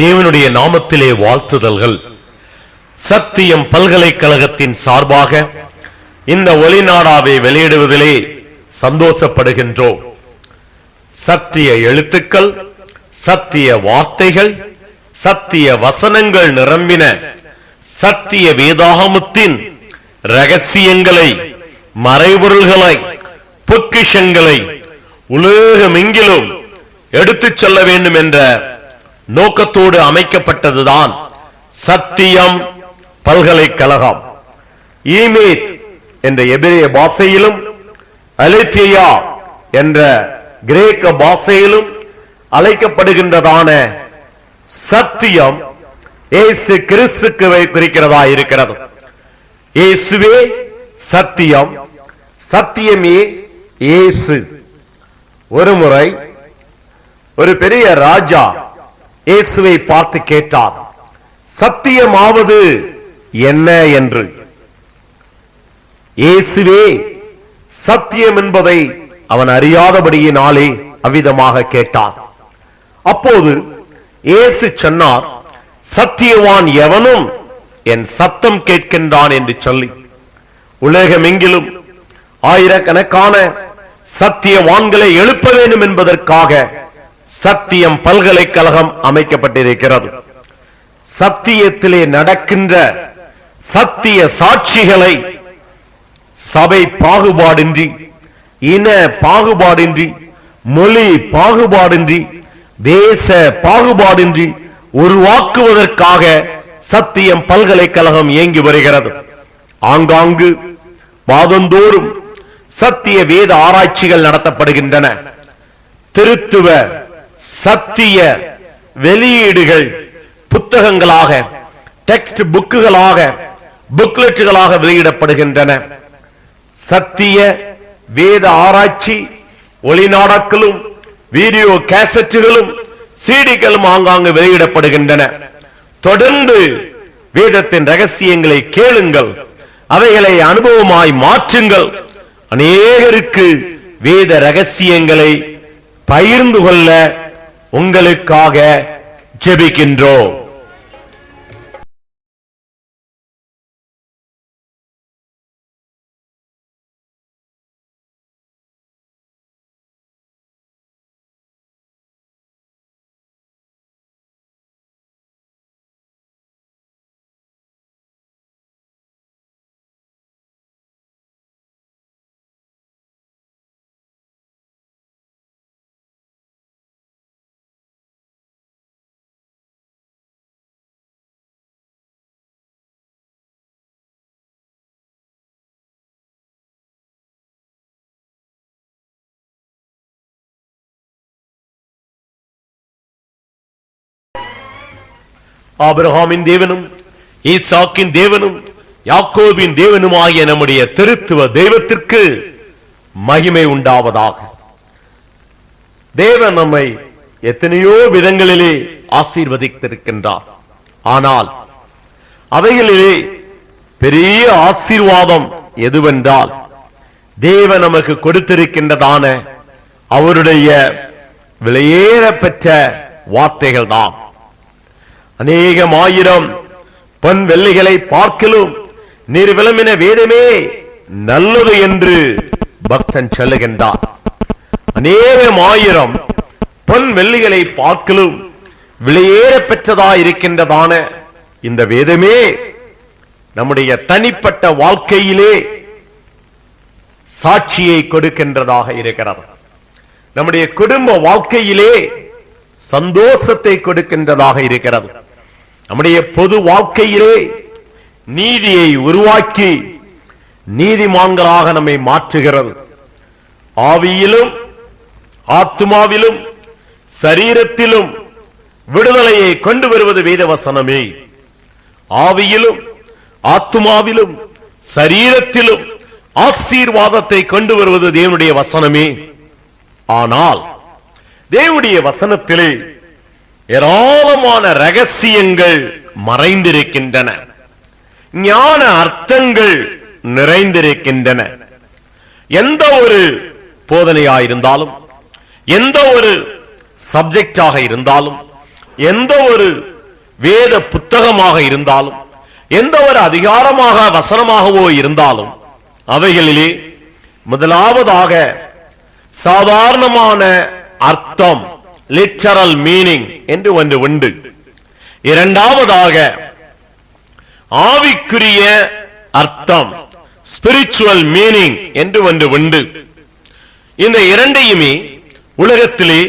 தேவனுடைய நாமத்திலே வாழ்த்துதல்கள். சத்தியம் பல்கலைக்கழகத்தின் சார்பாக இந்த ஒளிநாடாவை வெளியிடுவதிலே சந்தோஷப்படுகின்றோம். சத்திய எழுத்துக்கள், சத்திய வார்த்தைகள், சத்திய வசனங்கள் நிரம்பின சத்திய வேதாகமத்தின் ரகசியங்களை, மறைபொருள்களை, பொக்கிஷங்களை உலகமெங்கிலும் எடுத்துச் செல்ல வேண்டும் என்ற நோக்கத்தோடு அமைக்கப்பட்டதுதான் சத்தியம் பல்கலைக்கழகம். ஈமேத் என்ற எபிரேய பாஷையிலும் அலெத்தியா என்ற கிரேக்க பாஷையிலும் அழைக்கப்படுகின்றதான சத்தியம் இயேசு கிறிஸ்துக்கு குறிக்கிறதா இருக்கிறது. இயேசுவே சத்தியம், சத்தியமே இயேசு. ஒரு முறை ஒரு பெரிய ராஜா இயேசுவை பார்த்து கேட்டார், சத்தியமாவது என்ன என்று. இயேசுவே சத்தியம் என்பதை அவன் அறியாதபடியினாலே அவ்விதமாக கேட்டான். அப்போது இயேசு சொன்னார், சத்தியவான் எவனும் என் சத்தம் கேட்கின்றான் என்று சொல்லி உலகமெங்கிலும் ஆயிரக்கணக்கான சத்தியவான்களை எழுப்ப வேண்டும் என்பதற்காக சத்தியம் பல்கலைக்கழகம் அமைக்கப்பட்டிருக்கிறது. சத்தியத்திலே நடக்கின்ற சத்திய சாட்சிகளை சபை பாகுபாடின்றி, இன பாகுபாடின்றி, மொழி பாகுபாடின்றி, தேச பாகுபாடின்றி உருவாக்குவதற்காக சத்தியம் பல்கலைக்கழகம் இயங்கி வருகிறது. ஆங்காங்கு மாதந்தோறும் சத்திய வேத ஆராய்ச்சிகள் நடத்தப்படுகின்றன. திருத்துவ சத்திய வெளியீடுகள் புத்தகங்களாக, டெக்ஸ்ட் புக்குகளாக, புக்லெட்டுகளாக வெளியிடப்படுகின்றன. சத்திய வேத ஆராய்ச்சி ஒளிநாடாக்களும் வீடியோ கேசட்டுகளும் சீடிகளும் ஆங்காங்கு வெளியிடப்படுகின்றன. தொடர்ந்து வேதத்தின் ரகசியங்களை கேளுங்கள், அவைகளை அனுபவமாய் மாற்றுங்கள். அநேகருக்கு வேத ரகசியங்களை பகிர்ந்து கொள்ள உங்களுக்காக ஜெபிக்கின்றோம். ஆபிரகாமின் தேவனும் ஈசாக்கின் தேவனும் யாக்கோபின் தேவனுமாகிய நம்முடைய திருத்துவ தெய்வத்திற்கு மகிமை உண்டாவதாக. தேவன் நம்மை எத்தனையோ விதங்களிலே ஆசீர்வதித்திருக்கின்றார். ஆனால் அவைகளிலே பெரிய ஆசீர்வாதம் எதுவென்றால், தேவன் நமக்கு கொடுத்திருக்கின்றதான அவருடைய விலையேற பெற்ற வார்த்தைகள் தான். அநேகம் ஆயிரம் பொன் வெள்ளிகளை பார்க்கலும் நீர் விளம்பின வேதமே நல்லது என்று பக்தன் சொல்லுகின்றார். அநேகம் ஆயிரம் பொன் வெள்ளிகளை பார்க்கலும் விலையேற பெற்றதா இருக்கின்றதான இந்த வேதமே நம்முடைய தனிப்பட்ட வாழ்க்கையிலே சாட்சியை கொடுக்கின்றதாக இருக்கிறது. நம்முடைய குடும்ப வாழ்க்கையிலே சந்தோஷத்தை கொடுக்கின்றதாக இருக்கிறது. நம்முடைய பொது வாழ்க்கையிலே நீதியை உருவாக்கி நீதிமான்களாக நம்மை மாற்றுகிறது. ஆவியிலும் ஆத்மாவிலும் சரீரத்திலும் விடுதலையை கொண்டு வருவது வேதவசனமே. ஆவியிலும் ஆத்மாவிலும் சரீரத்திலும் ஆசீர்வாதத்தை கொண்டு வருவது தேவனுடைய வசனமே. ஆனால் தேவனுடைய வசனத்திலே ஏராளமான ரகசியங்கள் மறைந்திருக்கின்றன, ஞான அர்த்தங்கள் நிறைந்திருக்கின்றன. எந்த ஒரு போதனையாயிருந்தாலும், எந்த ஒரு சப்ஜெக்டாக இருந்தாலும், எந்த ஒரு வேத புத்தகமாக இருந்தாலும், எந்த ஒரு அதிகாரமாக வசனமாகவோ இருந்தாலும், அவைகளிலே முதலாவதாக சாதாரணமான அர்த்தம், லிட்டரல் மீனிங் என்று ஒன்று உண்டு. இரண்டாவதாக ஆவிக்குரிய அர்த்தம், ஸ்பிரிச்சுவல் மீனிங் என்று ஒன்று உண்டு. இந்த இரண்டையுமே உலகத்திலே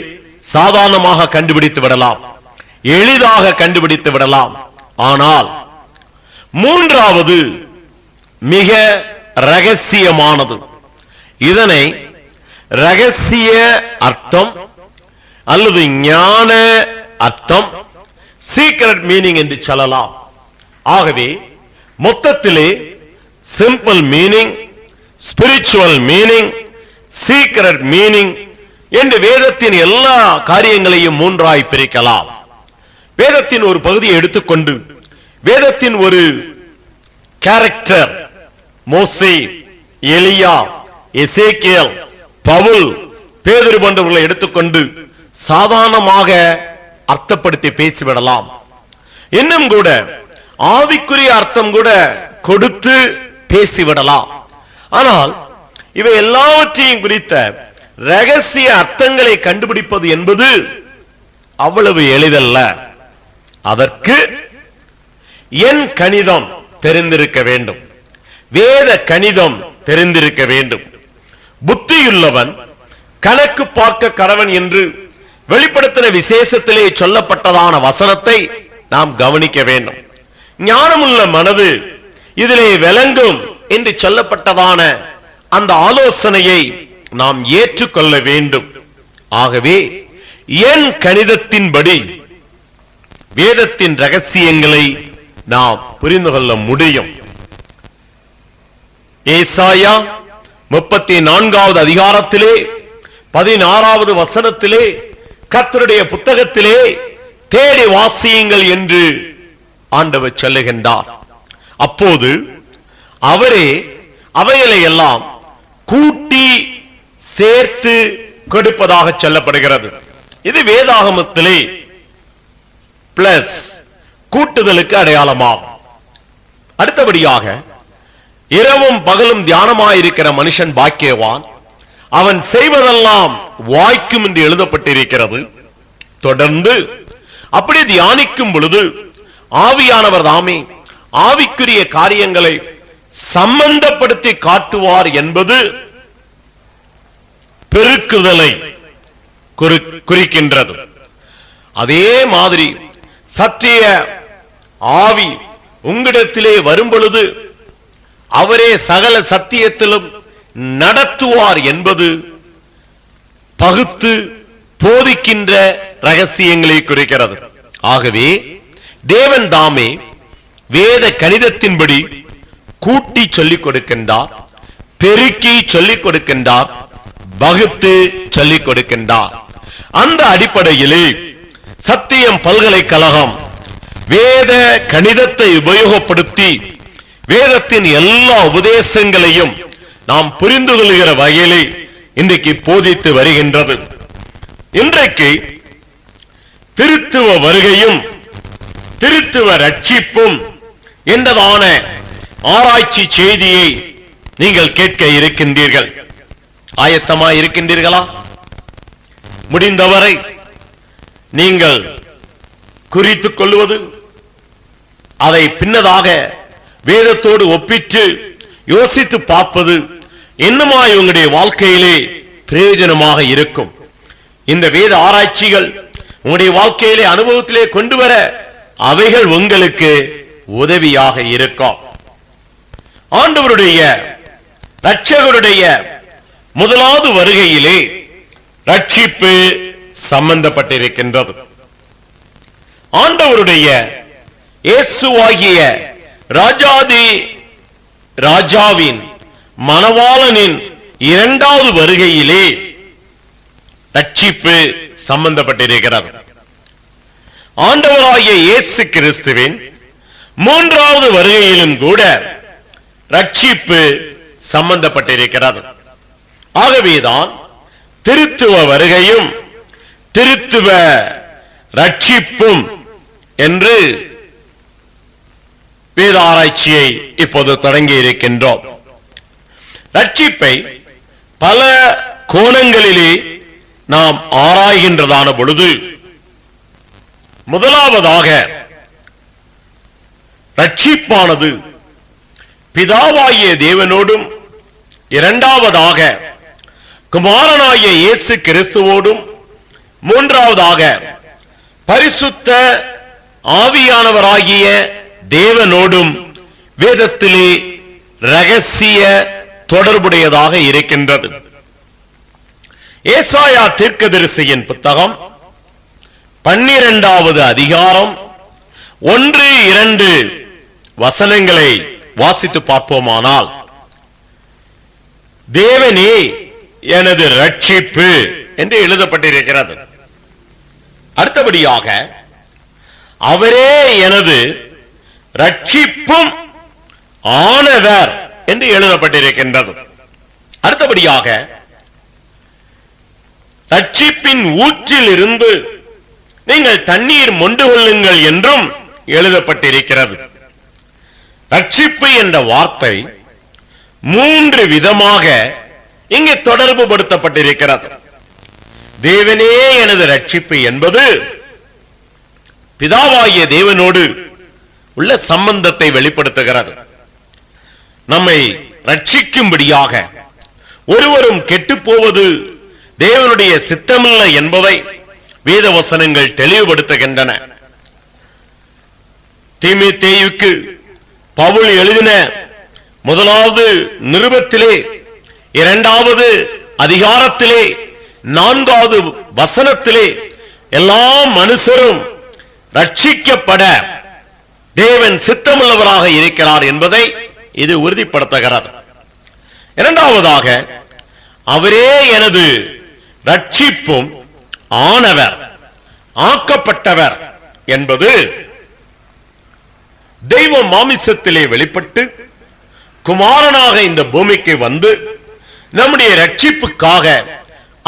சாதாரணமாக கண்டுபிடித்து விடலாம், எளிதாக கண்டுபிடித்து விடலாம். ஆனால் மூன்றாவது மிக ரகசியமானது. இதனை ரகசிய அர்த்தம் அல்லது ஞான அர்த்தம், சீக்ரெட் மீனிங் என்று சொல்லலாம். ஆகவே மொத்தத்திலே simple meaning, spiritual meaning, secret meaning என்று வேதத்தின் எல்லா காரியங்களையும் மூன்றாய் பிரிக்கலாம். வேதத்தின் ஒரு பகுதியை எடுத்துக்கொண்டு வேதத்தின் ஒரு கேரக்டர், மோசே, எலியா, எசேக்கியேல், பவுல், பேதுரு போன்றவர்களை எடுத்துக்கொண்டு சாதாரணமாக அர்த்தப்படுத்தி பேசிவிடலாம். இன்னும் கூட ஆவிக்குரிய அர்த்தம் கூட கொடுத்து பேசிவிடலாம். ஆனால் இவை எல்லாவற்றையும் குறித்த ரகசிய அர்த்தங்களை கண்டுபிடிப்பது என்பது அவ்வளவு எளிதல்ல. அதற்கு என் கணிதம் தெரிந்திருக்க வேண்டும், வேத கணிதம் தெரிந்திருக்க வேண்டும். புத்தியுள்ளவன் கணக்கு பார்க்க கடவன் என்று வெளிப்படுத்தின விசேஷத்திலே சொல்லப்பட்டதான வசனத்தை நாம் கவனிக்க வேண்டும். ஞானமுள்ள மனது இதிலே விளங்கும் என்று சொல்லப்பட்டதான அந்த ஆலோசனையை நாம் ஏற்றுக்கொள்ள வேண்டும். ஆகவே என் கணிதத்தின்படி வேதத்தின் ரகசியங்களை நாம் புரிந்து கொள்ள முடியும். ஏசாயா 34வது அதிகாரத்திலே 16வது வசனத்திலே கர்த்தருடைய புத்தகத்திலே தேடி வாசியுங்கள் என்று ஆண்டவர் சொல்லுகின்றார். அப்போது அவரே அவைகளை எல்லாம் கூட்டி சேர்த்து கொடுப்பதாக சொல்லப்படுகிறது. இது வேதாகமத்திலே பிளஸ் கூட்டுதலுக்கு அடையாளமாகும். அடுத்தபடியாக இரவும் பகலும் தியானமாயிருக்கிற மனுஷன் பாக்கியவான், அவன் செய்வதெல்லாம் வாய்க்கும் என்று எழுதப்பட்டிருக்கிறது. தொடர்ந்து அப்படி தியானிக்கும் பொழுது ஆவியானவர் தாமே ஆவிக்குரிய காரியங்களை சம்பந்தப்படுத்தி காட்டுவார் என்பது பெருக்குதலை குறிக்கின்றது. அதே மாதிரி சத்திய ஆவி உங்களிடத்திலே வரும் பொழுது அவரே சகல சத்தியத்திலும் நடத்துவார் என்பது பகுத்து போதிக்கின்ற ரகசியங்களை குறிக்கிறது. ஆகவே தேவன் தாமே வேத கணிதத்தின்படி கூட்டி சொல்லிக் கொடுக்கின்றார், பெருக்கி சொல்லிக் கொடுக்கின்றார், வகுத்து சொல்லிக் கொடுக்கின்றார். அந்த அடிப்படையிலே சத்தியம் பல்கலைக்கழகம் வேத கணிதத்தை உபயோகப்படுத்தி வேதத்தின் எல்லா உபதேசங்களையும் நாம் புரிந்து கொள்கிற வகையிலே இன்றைக்கு போதித்து வருகின்றது. இன்றைக்கு திருத்துவ வருகையும் திருத்துவ ரட்சிப்பும் என்றதான ஆராய்ச்சி செய்தியை நீங்கள் கேட்க இருக்கின்றீர்கள். ஆயத்தமாய் இருக்கின்றீர்களா? முடிந்தவரை நீங்கள் குறித்துக் கொள்வது, அதை பின்னதாக வேதத்தோடு ஒப்பிட்டு யோசித்து பார்ப்பது என்னமாய் உங்களுடைய வாழ்க்கையிலே பிரயோஜனமாக இருக்கும். இந்த வேத ஆராய்ச்சிகள் உங்களுடைய வாழ்க்கையிலே அனுபவத்திலே கொண்டு வர அவைகள் உங்களுக்கு உதவியாக இருக்கும். ஆண்டவருடைய இரட்சகருடைய முதலாவது வருகையிலே ரட்சிப்பு சம்பந்தப்பட்டிருக்கின்றது. ஆண்டவருடைய இயேசுவாகிய ராஜாதி ராஜாவின் மணவாளனின் இரண்டாவது வருகையிலே ரட்சிப்பு சம்பந்தப்பட்டிருக்கிறது. ஆண்டவராகிய இயேசு கிறிஸ்துவின் மூன்றாவது வருகையிலும் கூட ரட்சிப்பு சம்பந்தப்பட்டிருக்கிறது. ஆகவேதான் திருத்துவ வருகையும் திருத்துவ ரட்சிப்பும் என்று வேத ஆராய்ச்சியை இப்போது தொடங்கி இருக்கின்றோம். ரட்சிப்பை பல கோணங்களிலே நாம் ஆராய்கின்றதான பொழுது, முதலாவதாக ரட்சிப்பானது பிதாவாகிய தேவனோடும், இரண்டாவதாக குமாரனாகிய இயேசு கிறிஸ்துவோடும், மூன்றாவதாக பரிசுத்த ஆவியானவராகிய தேவனோடும் வேதத்திலே ரகசிய தொடர்புடையதாக இருக்கின்றது. ஏசாயா தீர்க்கதரிசியின் புத்தகம் 12வது அதிகாரம் 1-2 வசனங்களை வாசித்து பார்ப்போமானால், தேவனே எனது ரட்சிப்பு என்று எழுதப்பட்டிருக்கிறது. அடுத்தபடியாக அவரே எனது ரட்சிப்பும் ஆனவர் என்று எழுதப்பட்டிருக்கின்றது. அடுத்தபடியாக ரட்சிப்பின் ஊற்றில் இருந்து நீங்கள் தண்ணீர் மொண்டு கொள்ளுங்கள் என்றும் எழுதப்பட்டிருக்கிறது. ரட்சிப்பு என்ற வார்த்தை 3 விதமாக இங்கே தொடர்பு படுத்தப்பட்டிருக்கிறது. தேவனே எனது ரட்சிப்பு என்பது பிதாவாகிய தேவனோடு உள்ள சம்பந்தத்தை வெளிப்படுத்துகிறது. நம்மை ரட்சிக்கும்படியாக ஒருவரும் கெட்டு போவது தேவனுடைய சித்தமில்லை என்பதை வேத வசனங்கள் தெளிவுபடுத்துகின்றன. தீமோத்தேயுக்கு பவுல் எழுதின 1வது நிருபத்திலே 2வது அதிகாரத்திலே 4வது வசனத்திலே எல்லா மனுஷரும் ரட்சிக்கப்பட தேவன் சித்தமுள்ளவராக இருக்கிறார் என்பதை இது உறுதிப்படுத்துகிறது. இரண்டாவதாக அவரே எனது ரட்சிப்பும் ஆனவர், ஆக்கப்பட்டவர் என்பது தெய்வ மாமிசத்திலே வெளிப்பட்டு குமாரனாக இந்த பூமிக்கு வந்து நம்முடைய ரட்சிப்புக்காக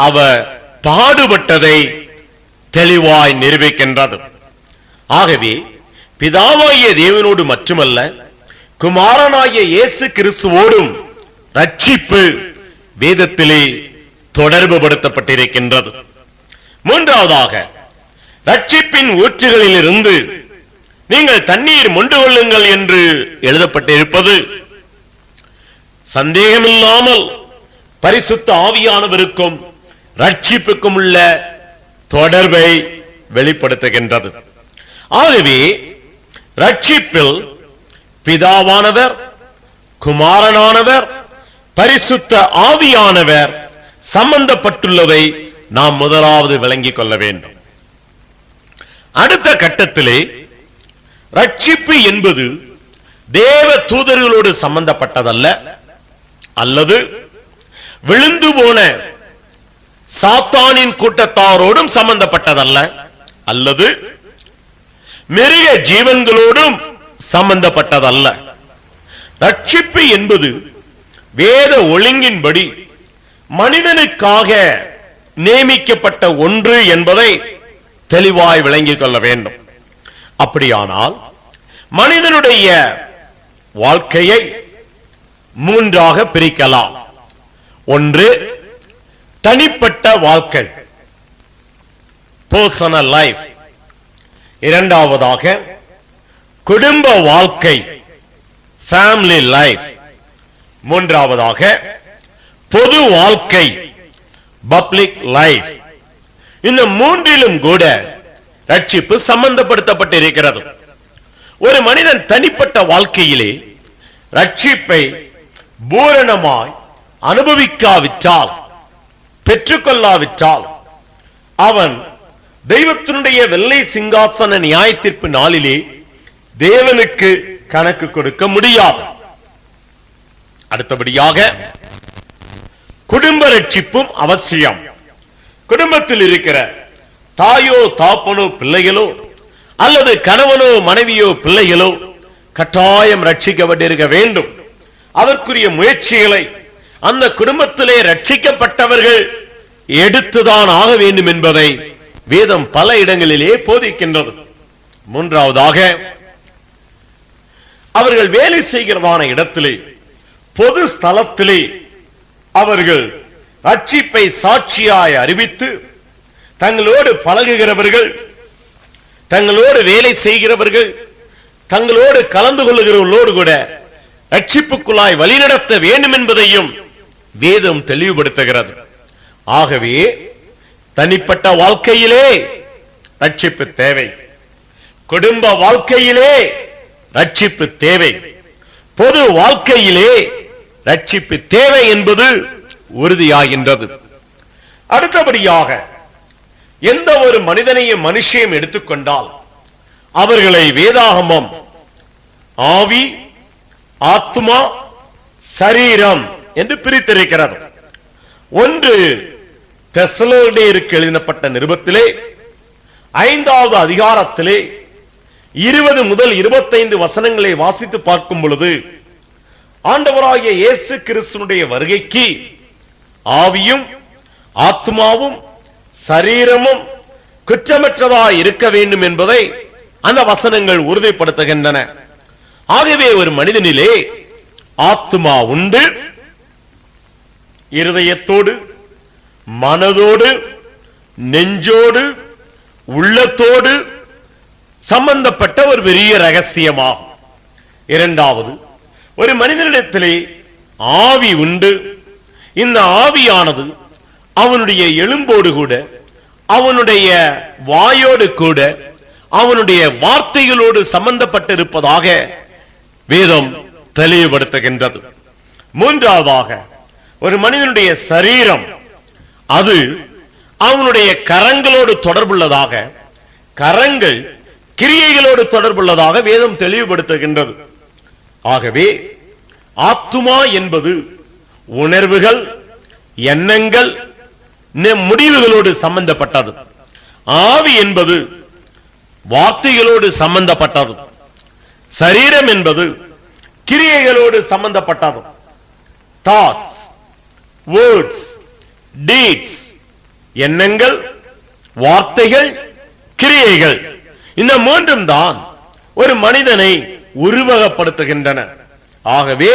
அவர் பாடுபட்டதை தெளிவாய் நிரூபிக்கின்றது. ஆகவே பிதாவாகிய தேவனோடு மட்டுமல்ல, குமாரனாகிய இயேசு கிறிஸ்துவோடும் ரட்சிப்பு வேதத்திலே தொடர்பு படுத்தப்பட்டிருக்கின்றது. மூன்றாவதாக ரட்சிப்பின் ஊற்றுகளில் இருந்து நீங்கள் தண்ணீர் மொண்டு கொள்ளுங்கள் என்று எழுதப்பட்டிருப்பது சந்தேகமில்லாமல் பரிசுத்த ஆவியானவருக்கும் ரட்சிப்புக்கும் உள்ள தொடர்பை வெளிப்படுத்துகின்றது. ஆகவே ரட்சிப்பில் பிதாவானவர், குமாரனானவர், பரிசுத்த ஆவியானவர் சம்பந்தப்பட்டுள்ளதை நாம் முதலாவது விளங்கிக் கொள்ள வேண்டும். அடுத்த கட்டத்திலே ரட்சிப்பு என்பது தேவ தூதர்களோடு சம்பந்தப்பட்டதல்ல, அல்லது விழுந்து போன சாத்தானின் கூட்டத்தாரோடும் சம்பந்தப்பட்டதல்ல, அல்லது மிருக ஜீவன்களோடும் சம்பந்தப்பட்டதல்ல. ரட்சிப்பு என்பது வேத ஒழுங்கின்படி மனிதனுக்காக நியமிக்கப்பட்ட ஒன்று என்பதை தெளிவாய் விளங்கிக் கொள்ள வேண்டும். அப்படியானால் மனிதனுடைய வாழ்க்கையை 3ஆக பிரிக்கலாம். ஒன்று தனிப்பட்ட வாழ்க்கை, பர்சனல் லைஃப். இரண்டாவதாக குடும்ப வாழ்க்கை, ஃபேமிலி லைஃப். மூன்றாவதாக பொது வாழ்க்கை, பப்ளிக் லைஃப். இந்த மூன்றிலும் கூட ரட்சிப்பு சம்பந்தப்படுத்தப்பட்டிருக்கிறது. ஒரு மனிதன் தனிப்பட்ட வாழ்க்கையிலே ரட்சிப்பை பூரணமாய் அனுபவிக்காவிட்டால், பெற்றுக்கொள்ளாவிட்டால், அவன் தெய்வத்தினுடைய வெள்ளை சிங்காசன நியாய தீர்ப்பு நாளிலே தேவனுக்கு கணக்கு கொடுக்க முடியாது. அடுத்தபடியாக குடும்ப ரட்சிப்பும் அவசியம். குடும்பத்தில் இருக்கிற தாயோ தாப்பனோ பிள்ளைகளோ அல்லது கணவனோ மனைவியோ பிள்ளைகளோ கட்டாயம் ரட்சிக்கப்பட்டிருக்க வேண்டும். அதற்குரிய முயற்சிகளை அந்த குடும்பத்திலே ரட்சிக்கப்பட்டவர்கள் எடுத்துதான் ஆக வேண்டும் என்பதை வேதம் பல இடங்களிலே போதிக்கின்றது. மூன்றாவதாக, அவர்கள் வேலை செய்கிறதான இடத்திலே, பொது ஸ்தலத்திலே அவர்கள் ரட்சிப்பை சாட்சியாய் அறிவித்து, தங்களோடு பழகுகிறவர்கள், தங்களோடு வேலை செய்கிறவர்கள், தங்களோடு கலந்து கொள்ளுகிறவர்களோடு கூட ரட்சிப்புக்குள்ளாய் வழிநடத்த வேண்டும் என்பதையும் வேதம் தெளிவுபடுத்துகிறது. ஆகவே தனிப்பட்ட வாழ்க்கையிலே ரட்சிப்பு தேவை, குடும்ப வாழ்க்கையிலே ரட்சிப்பு தேவை, பொது வாழ்க்கையிலே ரட்சிப்பு தேவை என்பது உறுதியாகின்றது. அடுத்தபடியாக, எந்த ஒரு மனிதனையும் மனுஷையும் எடுத்துக்கொண்டால் அவர்களை வேதாகமம் ஆவி, ஆத்மா, சரீரம் என்று பிரித்திருக்கிறது. ஒன்று தெசலோனிக்கேயருக்கு எழுதப்பட்ட நிருபத்திலே 5வது அதிகாரத்திலே 20 முதல் 25 வசனங்களை வாசித்து பார்க்கும் பொழுது, ஆண்டவராகிய இயேசு கிறிஸ்துவினுடைய வருகைக்கு ஆவியும் ஆத்மாவும் சரீரமும் குற்றமற்றதாய் இருக்க வேண்டும் என்பதை அந்த வசனங்கள் உறுதிப்படுத்துகின்றன. ஆகவே ஒரு மனிதனிலே ஆத்மா உண்டு, இருதயத்தோடு, மனதோடு, நெஞ்சோடு, உள்ளத்தோடு சம்பந்தப்பட்ட ஒரு பெரிய ரகசியமாகும். இரண்டாவது, ஒரு மனிதனிடத்திலே ஆவி உண்டு. இந்த ஆவியானது அவனுடைய எலும்போடு கூட, அவனுடைய வாயோடு கூட, அவனுடைய வார்த்தைகளோடு சம்பந்தப்பட்டிருப்பதாக வேதம் தெளிவுபடுத்துகின்றது. மூன்றாவதாக, ஒரு மனிதனுடைய சரீரம், அது அவனுடைய கரங்களோடு தொடர்புள்ளதாக, கரங்கள் கிரியைகளோடு தொடர்புள்ளதாக வேதம் தெளிவுபடுத்துகின்றது. ஆகவே ஆத்துமா என்பது உணர்வுகள், எண்ணங்கள், முடிவுகளோடு சம்பந்தப்பட்டது. ஆவி என்பது வார்த்தைகளோடு சம்பந்தப்பட்டது. சரீரம் என்பது கிரியைகளோடு சம்பந்தப்பட்டது. தாட்ஸ், வேர்ட்ஸ், டீட்ஸ், எண்ணங்கள், வார்த்தைகள், கிரியைகள், இந்த மூன்றும் தான் ஒரு மனிதனை உருவகப்படுத்துகின்றன. ஆகவே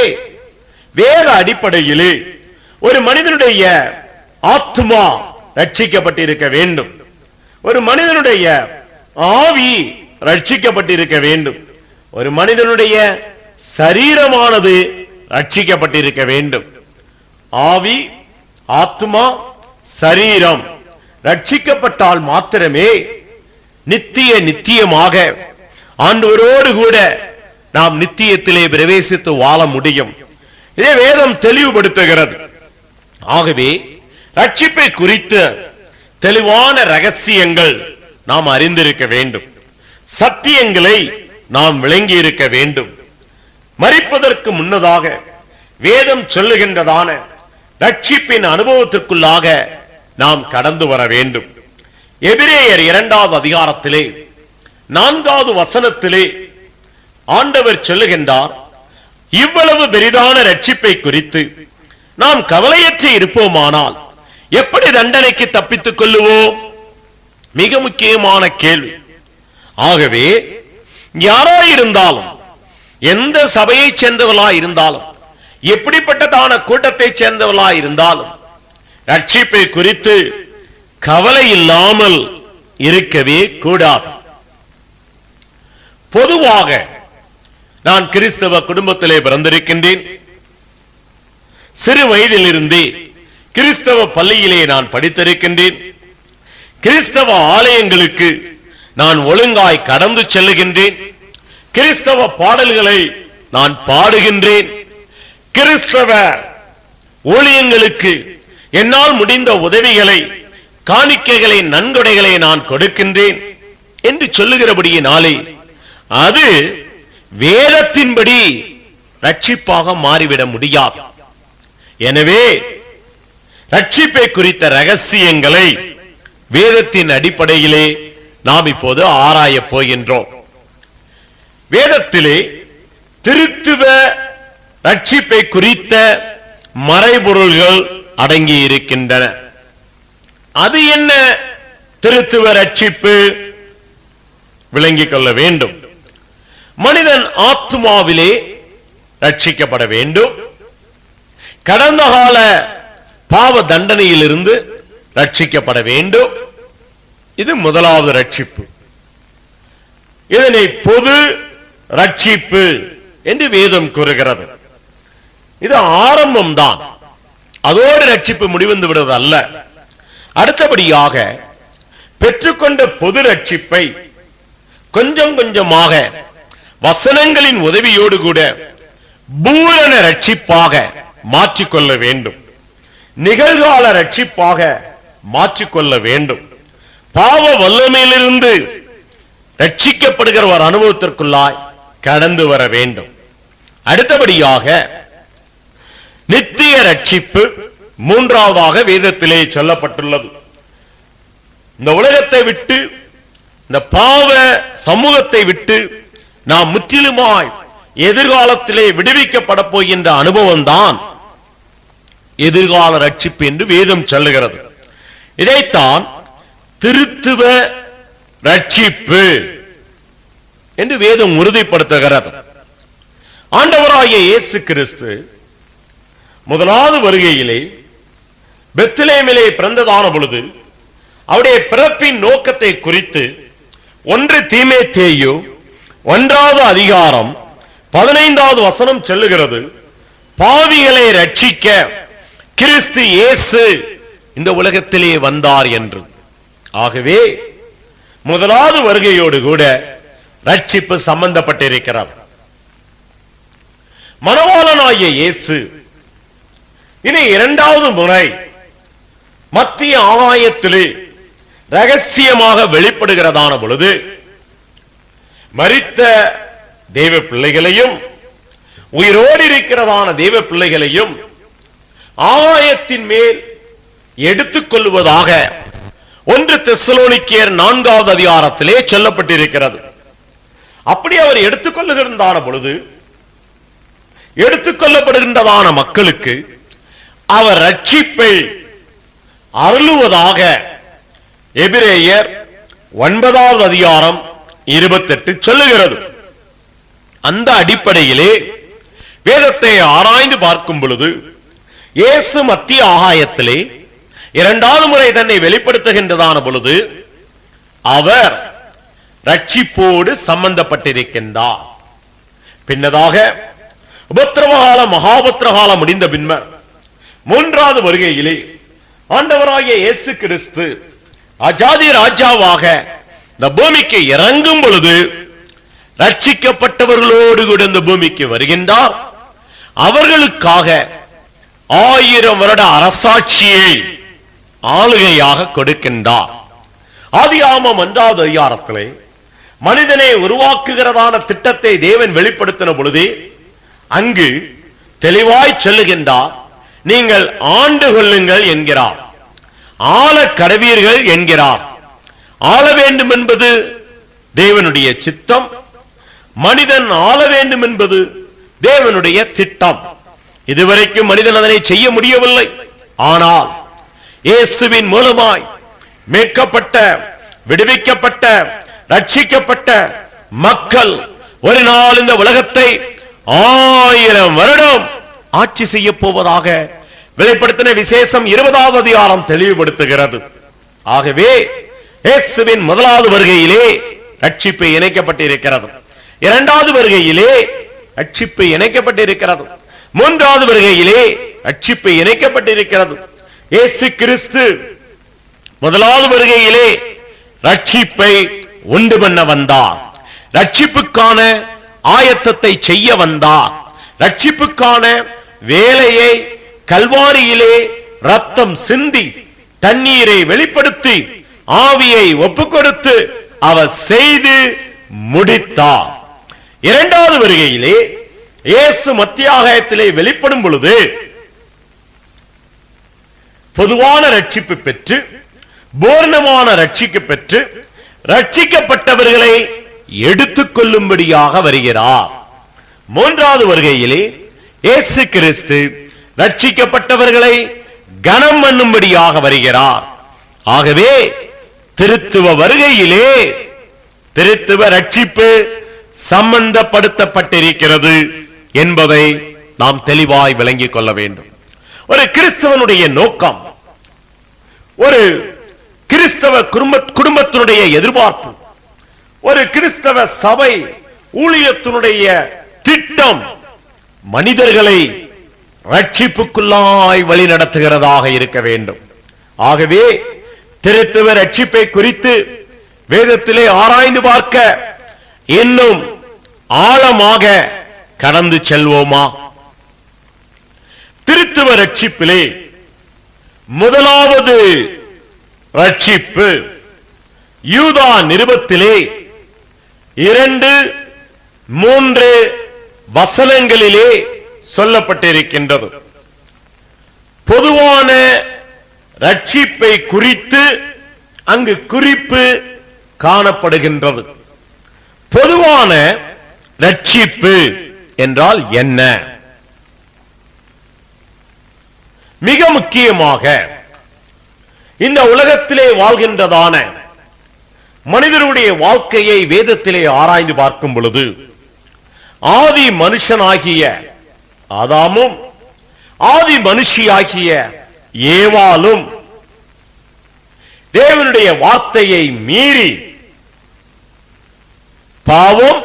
வேத அடிப்படையிலே ஒரு மனிதனுடைய ஆத்மா ரட்சிக்கப்பட்டிருக்க வேண்டும், ஒரு மனிதனுடைய ஆவி ரட்சிக்கப்பட்டிருக்க வேண்டும், ஒரு மனிதனுடைய சரீரமானது ரட்சிக்கப்பட்டிருக்க வேண்டும். ஆவி, ஆத்மா, சரீரம் ரட்சிக்கப்பட்டால் மாத்திரமே நித்தியமாக ஆண்டவரோடு கூட நாம் நித்தியத்திலே பிரவேசித்து வாழ முடியும். இதை வேதம் தெளிவுபடுத்துகிறது. ஆகவே ரட்சிப்பை குறித்த தெளிவான ரகசியங்கள் நாம் அறிந்திருக்க வேண்டும், சத்தியங்களை நாம் விளங்கி இருக்க வேண்டும். மரிப்பதற்கு முன்னதாக வேதம் சொல்லுகின்றதான ரட்சிப்பின் அனுபவத்திற்குள்ளாக நாம் கடந்து வர வேண்டும். எபிரேயர் 2வது அதிகாரத்திலே 4வது வசனத்திலே ஆண்டவர் சொல்லுகின்றார், இவ்வளவு பெரிதான ரட்சிப்பை குறித்து நாம் கவலையற்று இருப்போமானால் எப்படி தண்டனைக்கு தப்பித்துக் கொள்ளுவோம்? மிக முக்கியமான கேள்வி. ஆகவே யாராயிருந்தாலும், எந்த சபையை சேர்ந்தவர்களாய் இருந்தாலும், எப்படிப்பட்டதான கூட்டத்தை சேர்ந்தவர்களாய் இருந்தாலும், ரட்சிப்பை குறித்து கவலை இல்லாமல் இருக்கவே கூடாது. பொதுவாக நான் கிறிஸ்தவ குடும்பத்திலே பிறந்திருக்கின்றேன். சிறு வயதிலிருந்தே கிறிஸ்தவ பள்ளியிலே நான் படித்திருக்கின்றேன். கிறிஸ்தவ ஆலயங்களுக்கு நான் ஒழுங்காய் கடந்து செல்லுகின்றேன். கிறிஸ்தவ பாடல்களை நான் பாடுகின்றேன். கிறிஸ்தவ ஊழியங்களுக்கு என்னால் முடிந்த உதவிகளை, காணிக்கைகளை, நன்கொடைகளை நான் கொடுக்கின்றேன் என்று சொல்லுகிறபடியினாலே அது வேதத்தின்படி ரட்சிப்பாக மாறிவிட முடியாது. எனவே ரட்சிப்பை குறித்த ரகசியங்களை வேதத்தின் அடிப்படையிலே நாம் இப்போது ஆராய போகின்றோம். வேதத்திலே திருத்துவ ரட்சிப்பை குறித்த மறைபொருள்கள் அடங்கி இருக்கின்றன. அது என்ன திருத்துவ ரட்சிப்பு விளங்கிக் கொள்ள வேண்டும். மனிதன் ஆத்துமாவிலே ரட்சிக்கப்பட வேண்டும். கடந்த கால பாவ தண்டனையிலிருந்து ரட்சிக்கப்பட வேண்டும். இது முதலாவது ரட்சிப்பு. இதனை பொது ரட்சிப்பு என்று வேதம் கூறுகிறது. இது ஆரம்பம் தான், அதோடு ரட்சிப்பு முடிவந்து விடுவது அல்ல. அடுத்தபடியாக பெற்றுக்கொண்ட பொது ரட்சிப்பை கொஞ்சம் கொஞ்சமாக வசனங்களின் உதவியோடு கூட பூரண ரட்சிப்பாக மாற்றிக்கொள்ள வேண்டும். நிகழ்கால ரட்சிப்பாக மாற்றிக்கொள்ள வேண்டும். பாவ வல்லமையிலிருந்து ரட்சிக்கப்படுகிற ஒரு அனுபவத்திற்குள்ளாய் கடந்து வர வேண்டும். அடுத்தபடியாக நித்திய ரட்சிப்பு மூன்றாவதாக வேதத்திலே சொல்லப்பட்டுள்ளது. இந்த உலகத்தை விட்டு, இந்த பாவ சமூகத்தை விட்டு நாம் முற்றிலுமாய் எதிர்காலத்திலே விடுவிக்கப்பட போகின்ற அனுபவம் தான் எதிர்கால ரட்சிப்பு என்று வேதம் சொல்லுகிறது. இதைத்தான் திருத்துவ ரட்சிப்பு என்று வேதம் உறுதிப்படுத்துகிறது. ஆண்டவராகிய இயேசு கிறிஸ்து முதலாவது வருகையிலே பெத்லகேமிலே பிறந்ததான பொழுது அவருடைய பிறப்பின் நோக்கத்தை குறித்து 1 தீமோத்தேயு 1வது அதிகாரம் 15வது வசனம் சொல்லுகிறது, பாவிகளை ரட்சிக்க கிறிஸ்து இயேசு இந்த உலகத்திலே வந்தார் என்று. ஆகவே முதலாவது வருகையோடு கூட ரட்சிப்பு சம்பந்தப்பட்டிருக்கிறது. மணவாளனாகிய இயேசு இனி 2வது முறை மத்திய ஆகாயத்திலே ரகசியமாக வெளிப்படுகிறதான பொழுது மரித்த தெய்வ பிள்ளைகளையும் உயிரோடு இருக்கிறதான தெய்வ பிள்ளைகளையும் ஆகாயத்தின் மேல் எடுத்துக் கொள்வதாக 1 தெசலோனிக்கேயர் 4வது அதிகாரத்திலே சொல்லப்பட்டிருக்கிறது. அப்படி அவர் எடுத்துக்கொள்ளுகின்றதான பொழுது எடுத்துக்கொள்ளப்படுகின்றதான மக்களுக்கு அவர் ரட்சிப்பை அருளுவதாக எபிரேயர் 9வது அதிகாரம் 28 சொல்லுகிறது. அந்த அடிப்படையிலே வேதத்தை ஆராய்ந்து பார்க்கும் பொழுது இயேசு மத்திய ஆகாயத்திலே 2வது முறை தன்னை வெளிப்படுத்துகின்றதான பொழுது அவர் ரட்சிப்போடு சம்பந்தப்பட்டிருக்கின்றார். பின்னதாக உபத்திரவகால மகாபத்திரகாலம் முடிந்த பின்னர் 3வது வருகையிலே ஆண்டவராகிய இயேசு கிறிஸ்து அஜாதி ராஜாவாக இந்த பூமிக்கு இறங்கும் பொழுது ரட்சிக்கப்பட்டவர்களோடு கூட இந்த பூமிக்கு வருகின்றார். அவர்களுக்காக 1000 வருட அரசாட்சியை ஆளுகையாக கொடுக்கின்றார். ஆதியாகமம் 1வது அதிகாரத்திலே மனிதனை உருவாக்குகிறதான திட்டத்தை தேவன் வெளிப்படுத்தின பொழுதே அங்கு தெளிவாய் சொல்லுகின்றார், நீங்கள் ஆண்டு கொள்ளுங்கள் என்கிறார், ஆள கடவீர்கள் என்கிறார். ஆள வேண்டும் என்பது தேவனுடைய சித்தம், மனிதன் ஆள வேண்டும் என்பது தேவனுடைய திட்டம். இதுவரைக்கும் மனிதன் அதனை செய்ய முடியவில்லை. ஆனால் இயேசுவின் மூலமாய் மீட்கப்பட்ட, விடுவிக்கப்பட்ட, ரட்சிக்கப்பட்ட மக்கள் ஒரு நாள் இந்த உலகத்தை 1000 வருடம் ஆட்சி செய்ய போவதாக வெளிப்படுத்தின விசேஷம் 20வது அதிகாரம் தெளிவுபடுத்துகிறது. ஆகவே இயேசுவின் முதலாவது வருகையிலே ரட்சிப்பு இணைக்கப்பட்டிருக்கிறது. 2வது வருகையிலே ரட்சிப்பு இணைக்கப்பட்டிருக்கிறது. 3வது வருகையிலே ரட்சிப்பு இணைக்கப்பட்டிருக்கிறது. இயேசு கிறிஸ்து முதலாவது வருகையிலே ரட்சிப்பை உண்டு பண்ண வந்தார். ரட்சிப்புக்கான ஆயத்தத்தை செய்ய வந்தார். ரட்சிப்புக்கான வேலையை கல்வாரியிலே ரத்தம் சிந்தி தண்ணீரை வெளிப்படுத்தி ஆவியை ஒப்புக்கொடுத்து அவர் செய்து முடித்தார். 2வது வருகையிலே இயேசு மத்திய ஆகாயத்திலே வெளிப்படும் பொழுது பொதுவான ரட்சிப்பு பெற்று, பூர்ணமான ரட்சிக்க பெற்று, ரட்சிக்கப்பட்டவர்களை எடுத்துக் கொள்ளும்படியாக வருகிறார். 3வது வருகையிலே இயேசு கிறிஸ்து ரட்சிக்கப்பட்டவர்களை கனம் பண்ணும்படியாக வருகிறார். ஆகவே திருத்துவ வருகையிலே திருத்துவ ரட்சிப்பு சம்பந்தப்படுத்தப்பட்டிருக்கிறது என்பதை நாம் தெளிவாய் விளங்கிக் கொள்ள வேண்டும். ஒரு கிறிஸ்தவனுடைய நோக்கம், ஒரு கிறிஸ்தவ குடும்பத்தினுடைய எதிர்பார்ப்பு, ஒரு கிறிஸ்தவ சபை ஊழியத்தினுடைய திட்டம் மனிதர்களை ரட்சிப்புக்குள்ளாய் வழி நடத்துகிறதாக இருக்க வேண்டும். ஆகவே திருத்துவ ரட்சிப்பை குறித்து வேதத்திலே ஆராய்ந்து பார்க்க இன்னும் ஆழமாக கடந்து செல்வோமா? திருத்துவ ரட்சிப்பிலே முதலாவது ரட்சிப்பு யூதா நிருபத்திலே 2-3 வசனங்களிலே சொல்லப்பட்டிருக்கின்றது. பொதுவான ரட்சிப்பை குறித்து அங்கு குறிப்பு காணப்படுகின்றது. பொதுவான ரட்சிப்பு என்றால் என்ன? மிக முக்கியமாக இந்த உலகத்திலே வாழ்கின்றதான மனிதனுடைய வாழ்க்கையை வேதத்திலே ஆராய்ந்து பார்க்கும் பொழுது ஆதி மனுஷனாகிய ஆதாமும் ஆதி மனுஷியாகிய ஏவாளும் தேவனுடைய வார்த்தையை மீறி பாவம்,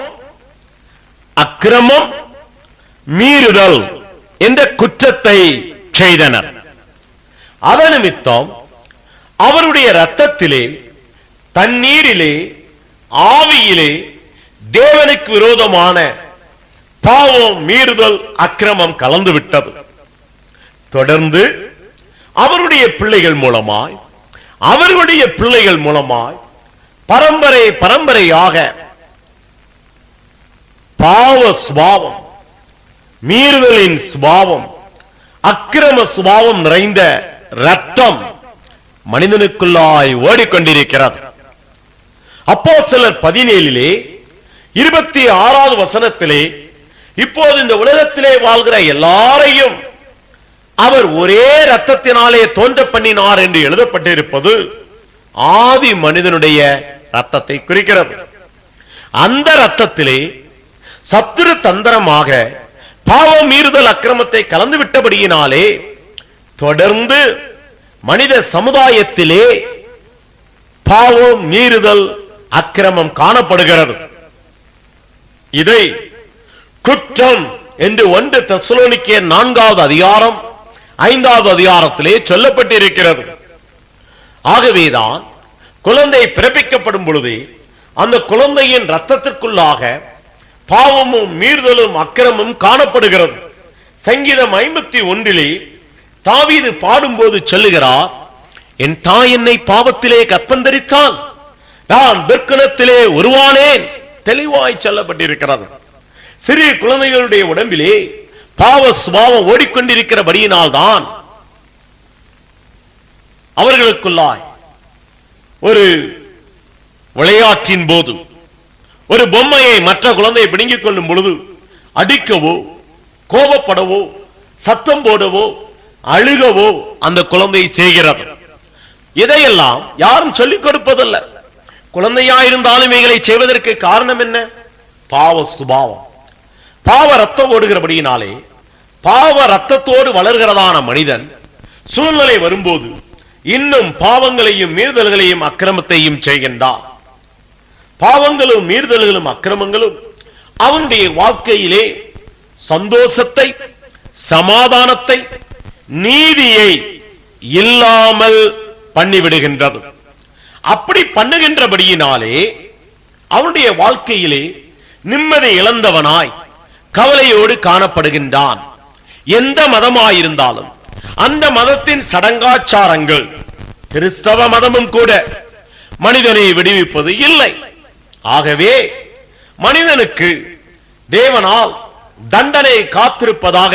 அக்கிரமம், மீறுதல் என்ற குற்றத்தை செய்தனர். அதன் நிமித்தம் அவருடைய இரத்தத்திலே, தண்ணீரிலே, ஆவியிலே தேவனுக்கு விரோதமான பாவம், மீறுதல், அக்கிரமம் கலந்து விட்டது. தொடர்ந்து அவருடைய பிள்ளைகள் மூலமாய் பரம்பரையாக பாவ சுபாவம், மீறுதலின் சுபாவம், அக்கிரம சுபாவம் நிறைந்த ரத்தம் மனிதனுக்குள்ளாய் ஓடிக்கொண்டிருக்கிறது. அப்போஸ்தலர் 17 26வது வசனத்திலே இப்போது இந்த உலகத்திலே வாழ்கிற எல்லாரையும் அவர் ஒரே ரத்தத்தினாலே தோன்ற பண்ணினார் என்று எழுதப்பட்டிருப்பது ஆதி மனிதனுடைய ரத்தத்தை குறிக்கிறது. அந்த ரத்தத்திலே சத்துரு தந்திரமாக பாவம், மீறுதல், அக்கிரமத்தை கலந்து விட்டபடியினாலே தொடர்ந்து மனித சமுதாயத்திலே பாவம், மீறுதல், அக்கிரமம் காணப்படுகிறது. இதை குற்றம் என்று 1 தெசலோனிக்கேயர் 4வது அதிகாரம் 5வது அதிகாரத்திலே சொல்லப்பட்டிருக்கிறது. ஆகவேதான் குழந்தை பிறப்பிக்கப்படும் பொழுது அந்த குழந்தையின் ரத்தத்திற்குள்ளாக பாவமும், மீறுதலும், அக்கிரமும் காணப்படுகிறது. சங்கீதம் 51 தாவீது பாடும்போது சொல்லுகிறார், என் தாய் என்னை பாவத்திலே கற்பந்தரித்தால் நான் துர்க்குணத்திலே உருவானேன். தெளிவாய் சொல்லப்பட்டிருக்கிறது. சிறிய குழந்தைகளுடைய உடம்பிலே பாவ சுபாவம் ஓடிக்கொண்டிருக்கிறபடியினால் தான் அவர்களுக்குள்ளாய் ஒரு விளையாட்டின் போது ஒரு பொம்மையை மற்ற குழந்தை பிடுங்கிக் கொள்ளும் பொழுது அடிக்கவோ, கோபப்படவோ, சத்தம் போடவோ, அழுகவோ அந்த குழந்தை செய்கிறது. இதையெல்லாம் யாரும் சொல்லிக் கொடுப்பதல்ல. குழந்தையாயிருந்தாலும் இவைகளை செய்வதற்கு காரணம் என்ன? பாவ சுபாவம். பாவ ரத்தம் ஓடுகிறபடியினாலே பாவ ரத்தத்தோடு வளர்கிறதான மனிதன் சூழ்நிலை வரும்போது இன்னும் பாவங்களையும், மீறுதல்களையும், அக்கிரமத்தையும் செய்கின்றான். பாவங்களும், மீறுதல்களும், அக்கிரமங்களும் அவனுடைய வாழ்க்கையிலே சந்தோஷத்தை, சமாதானத்தை, நீதியை இல்லாமல் பண்ணிவிடுகின்றது. அப்படி பண்ணுகின்றபடியினாலே அவனுடைய வாழ்க்கையிலே நிம்மதி இழந்தவனாய் கவலையோடு காணப்படுகின்றான். எந்த மதமாயிருந்தாலும் அந்த மதத்தின் சடங்காச்சாரங்கள், கிறிஸ்தவ மதமும் கூட மனிதனை விடுவிப்பது இல்லை. ஆகவே மனிதனுக்கு தேவனால் தண்டனை காத்திருப்பதாக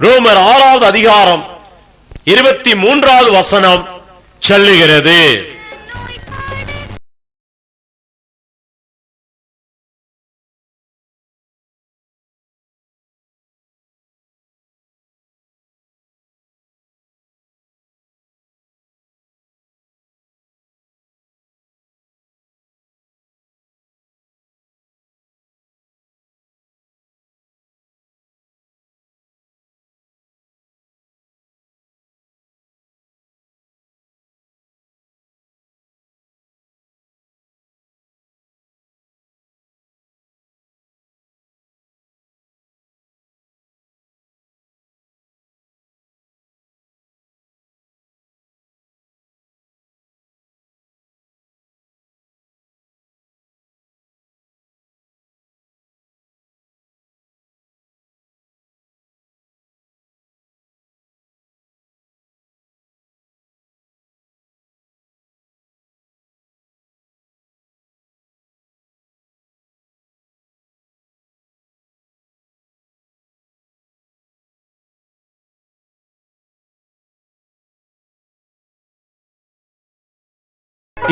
ரோமர் 6வது அதிகாரம் 23வது வசனம் சொல்லுகிறது.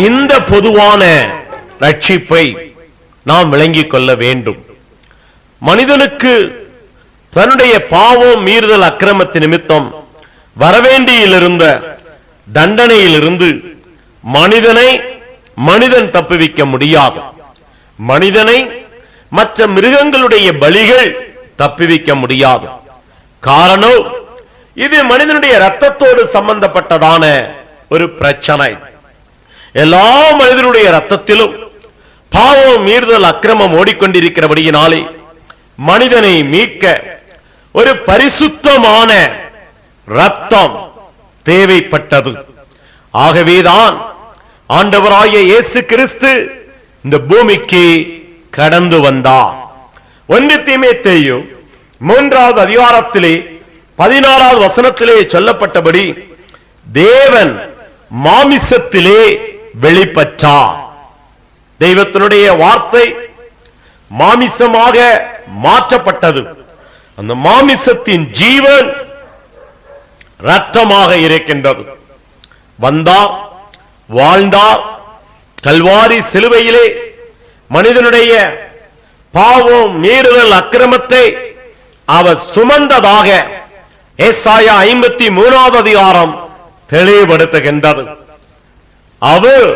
இந்த பொதுவான ரட்சிப்பை நாம் விளங்கிக் கொள்ள வேண்டும். மனிதனுக்கு தன்னுடைய பாவம் மீறுதல் அக்கிரமத்தின் நிமித்தம் வரவேண்டியிலிருந்த தண்டனையிலிருந்து மனிதன் தப்புவிக்க முடியாது. மனிதனை மற்ற மிருகங்களுடைய பலிகள் தப்புவிக்க முடியாது. காரணம், இது மனிதனுடைய இரத்தத்தோடு சம்பந்தப்பட்டதான ஒரு பிரச்சனை. எல்லா மனிதனுடைய இரத்தத்திலும் பாவம் மீறுதல் அக்கிரமம் ஓடிக்கொண்டிருக்கிறபடியினாலே மனிதனை மீட்க ஒரு பரிசுத்தமான இரத்தம் தேவைப்பட்டது. ஆகவேதான் ஆண்டவராகிய இயேசு கிறிஸ்து இந்த பூமிக்கு கடந்து வந்தார். 1 தீமோத்தேயு 3வது அதிகாரத்திலே 14வது வசனத்திலே சொல்லப்பட்டபடி தேவன் மாமிசத்திலே வெளிப்பட்டார். தெய்வத்தினுடைய வார்த்தை மாமிசமாக மாற்றப்பட்டது. அந்த மாமிசத்தின் ஜீவன் இரத்தமாக இருக்கின்றது. வந்தார், வாழ்ந்தார், கல்வாரி சிலுவையிலே மனிதனுடைய பாவம் மீறுதல் அக்கிரமத்தை அவர் சுமந்ததாக ஏசாயா 53வது அதிகாரம் தெளிவுபடுத்துகின்றது. அவர்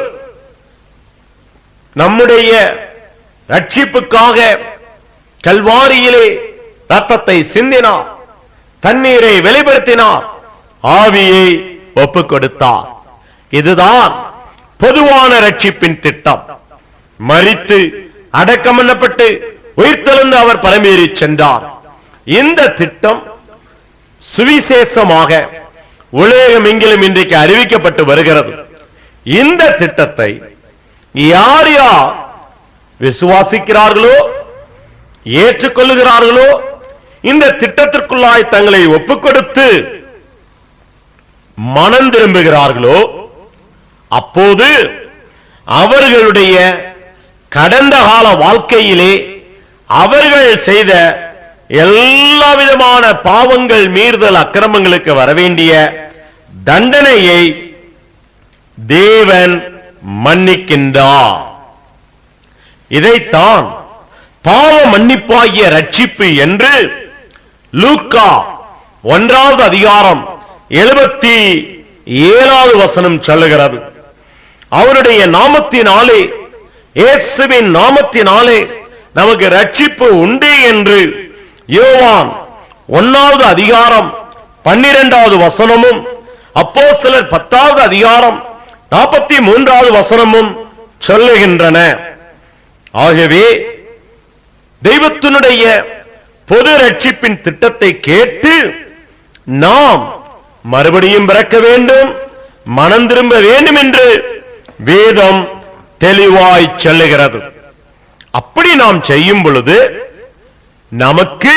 நம்முடைய ரட்சிப்புக்காக கல்வாரியிலே ரத்தத்தை சிந்தினார், தண்ணீரை வெளிப்படுத்தினார், ஆவியை ஒப்புக் கொடுத்தார். இதுதான் பொதுவான ரட்சிப்பின் திட்டம். மரித்து அடக்கம் பண்ணப்பட்டு உயிர்த்தெழுந்து அவர் பரமேறி சென்றார். இந்த திட்டம் சுவிசேஷமாக உலகம் எங்கிலும் இன்றைக்கு அறிவிக்கப்பட்டு வருகிறது. இந்த திட்டத்தை யார் யார் விசுவாசிக்கிறார்களோ, ஏற்றுக்கொள்ளுகிறார்களோ, இந்த திட்டத்திற்குள்ளாய் தங்களை ஒப்புக் கொடுத்து மனம் திரும்புகிறார்களோ, அப்போது அவர்களுடைய கடந்த கால வாழ்க்கையிலே அவர்கள் செய்த எல்லா விதமான பாவங்கள் மீறுதல் அக்கிரமங்களுக்கு வரவேண்டிய தண்டனையை தேவன் மன்னிக்கின்றார். இதைத்தான் பாவ மன்னிப்பாகிய ரட்சிப்பு என்று லூக்கா 1வது அதிகாரம் 77வது வசனம் சொல்லுகிறது. அவருடைய நாமத்தினாலே, இயேசுவின் நாமத்தினாலே நமக்கு ரட்சிப்பு உண்டு என்று யோவான் 1வது அதிகாரம் 12வது வசனமும் அப்போஸ்தலர் 10வது அதிகாரம் 43வது வசனமும் சொல்லுகின்றன. ஆகவே தெய்வத்தினுடைய பொது ரட்சிப்பின் திட்டத்தை கேட்டு நாம் மறுபடியும் பிறக்க வேண்டும், மனம் திரும்ப வேண்டும் என்று வேதம் தெளிவாய் சொல்லுகிறது. அப்படி நாம் செய்யும் பொழுது நமக்கு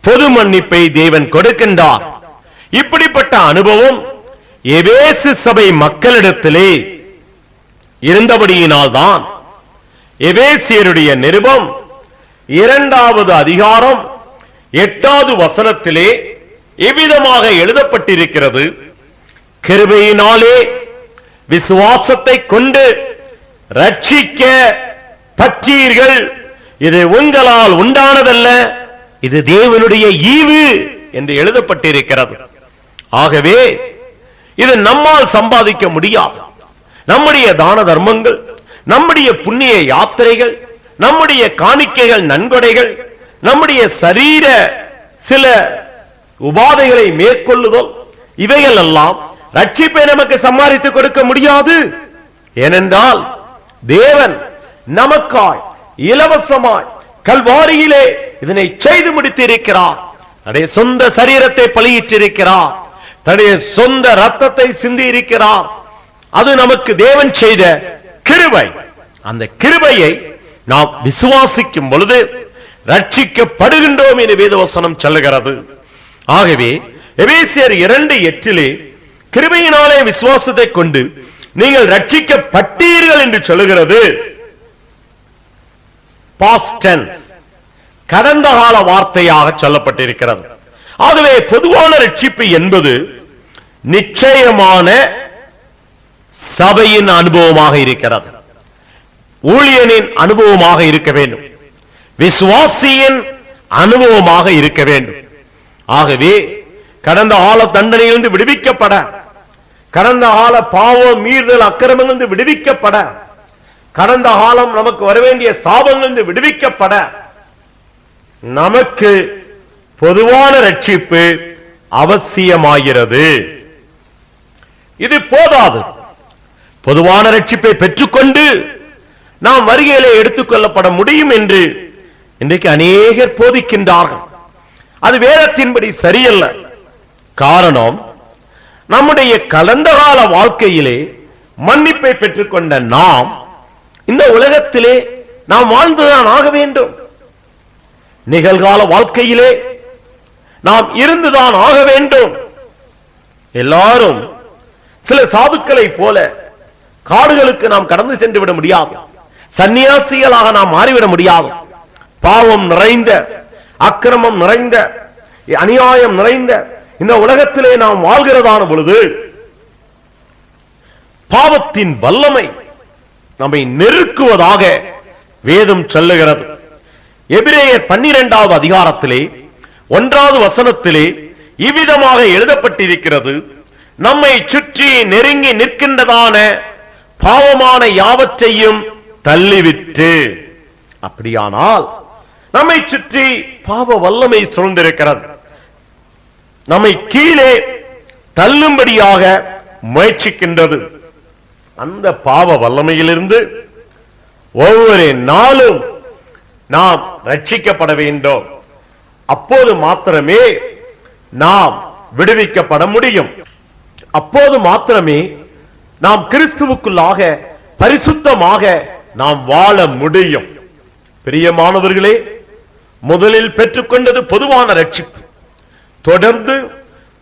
பொது மன்னிப்பை தேவன் கொடுக்கின்றார். இப்படிப்பட்ட அனுபவம் எபேசு சபை மக்களிடத்திலே இருந்தபடியினால்தான் எபேசியருடைய நிருபம் 2வது அதிகாரம் 8வது வசனத்திலே எவ்விதமாக எழுதப்பட்டிருக்கிறது. கிருபையினாலே விசுவாசத்தை கொண்டு ரட்சிக்க பற்றீர்கள், இது உங்களால் உண்டானதல்ல, இது தேவனுடைய ஈவு என்று எழுதப்பட்டிருக்கிறது. ஆகவே இது நம்மால் சம்பாதிக்க முடியாது. நம்முடைய தான தர்மங்கள், நம்முடைய புண்ணிய யாத்திரைகள், நம்முடைய காணிக்கைகள், நன்கொடைகள், நம்முடைய சரீர சில உபாதைகளை மேற்கொள்ளுதல், இவைகள் எல்லாம் ரட்சிப்பை நமக்கு சம்பாதித்து கொடுக்க முடியாது. ஏனென்றால் தேவன் நமக்காய் இலவசமாய் கல்வாரியிலே இதனை செய்து முடித்திருக்கிறார். தன்னுடைய சொந்த சரீரத்தை பலியிட்டிருக்கிறார், தன்னுடைய சொந்த ரத்தத்தை சிந்தி இருக்கிறார். அது நமக்கு தேவன் செய்த கிருபை. அந்த கிருபையை நாம் விசுவாசிக்கும் பொழுது ரட்சிக்கப்படுகின்றோம் என்று வேதவசனம் சொல்லுகிறது. ஆகவே எபேசியர் 2:8 கிருபையினாலே விசுவாசத்தை கொண்டு நீங்கள் ரட்சிக்கப்பட்டீர்கள் என்று சொல்லுகிறது. பாஸ்ட் டென்ஸ், கடந்த கால வார்த்தையாக சொல்லப்பட்டிருக்கிறது. ஆகவே பொதுவான ரட்சிப்பு என்பது நிச்சயமான சபையின் அனுபவமாக இருக்கிறது, ஊழியனின் அனுபவமாக இருக்க வேண்டும், விசுவாசியின் அனுபவமாக இருக்க வேண்டும். ஆகவே கடந்த கால தண்டனையிலிருந்து விடுவிக்கப்பட, கடந்த கால பாவம் மீறுதல் அக்கிரமங்களிலிருந்து விடுவிக்கப்பட, கடந்த காலம் நமக்கு வரவேண்டிய சாபங்களிலிருந்து விடுவிக்கப்பட, நமக்கு பொதுவான ரட்சிப்பு அவசியமாகிறது. இது போதாது. பொதுவான ரட்சிப்பை பெற்றுக்கொண்டு நாம் வருகையிலே எடுத்துக் கொள்ளப்பட முடியும் என்று இன்றைக்கு அநேகர் போதிக்கின்றார்கள். அது வேதத்தின்படி சரியல்ல. காரணம், நம்முடைய கடந்த கால வாழ்க்கையிலே மன்னிப்பை பெற்றுக்கொண்ட நாம் இந்த உலகத்திலே நாம் வாழ்ந்துதான் ஆக வேண்டும். நிகழ்கால வாழ்க்கையிலே நாம் இருந்துதான் ஆக வேண்டும். எல்லாரும் சில சாதுக்களை போல காடுகளுக்கு நாம் கடந்து சென்று விட முடியாது. சன்னியாசிகளாக நாம் மாறிவிட முடியாது. பாவம் நிறைந்த, அக்கிரமம் நிறைந்த, அநியாயம் நிறைந்த இந்த உலகத்திலே நாம் வாழ்கிறதான பொழுது பாவத்தின் வல்லமை நம்மை நெருக்குவதாக வேதம் சொல்லுகிறது. எபிரேயர் 12வது அதிகாரத்திலே 1வது வசனத்திலே இவ்விதமாக எழுதப்பட்டிருக்கிறது: நம்மை சுற்றி நெருங்கி நிற்கின்றதான பாவமான யாவற்றையும் தள்ளிவிட்டு. அப்படியானால் நம்மை சுற்றி பாவ வல்லமை சூழ்ந்திருக்கிறது. நம்மை கீழே தள்ளும்படியாக முயற்சிக்கின்றது. அந்த பாவ வல்லமையிலிருந்து ஒவ்வொரு நாளும் நாம் ரட்சிக்கப்பட வேண்டும். அப்போது மாத்திரமே நாம் விடுவிக்கப்பட முடியும். அப்போது மாத்திரமே நாம் கிறிஸ்துவுக்குள்ளாக பரிசுத்தமாக நாம் வாழ முடியும். பிரியமானவர்களே, முதலில் பெற்றுக்கொண்டது பொதுவான ரட்சிப்பு. தொடர்ந்து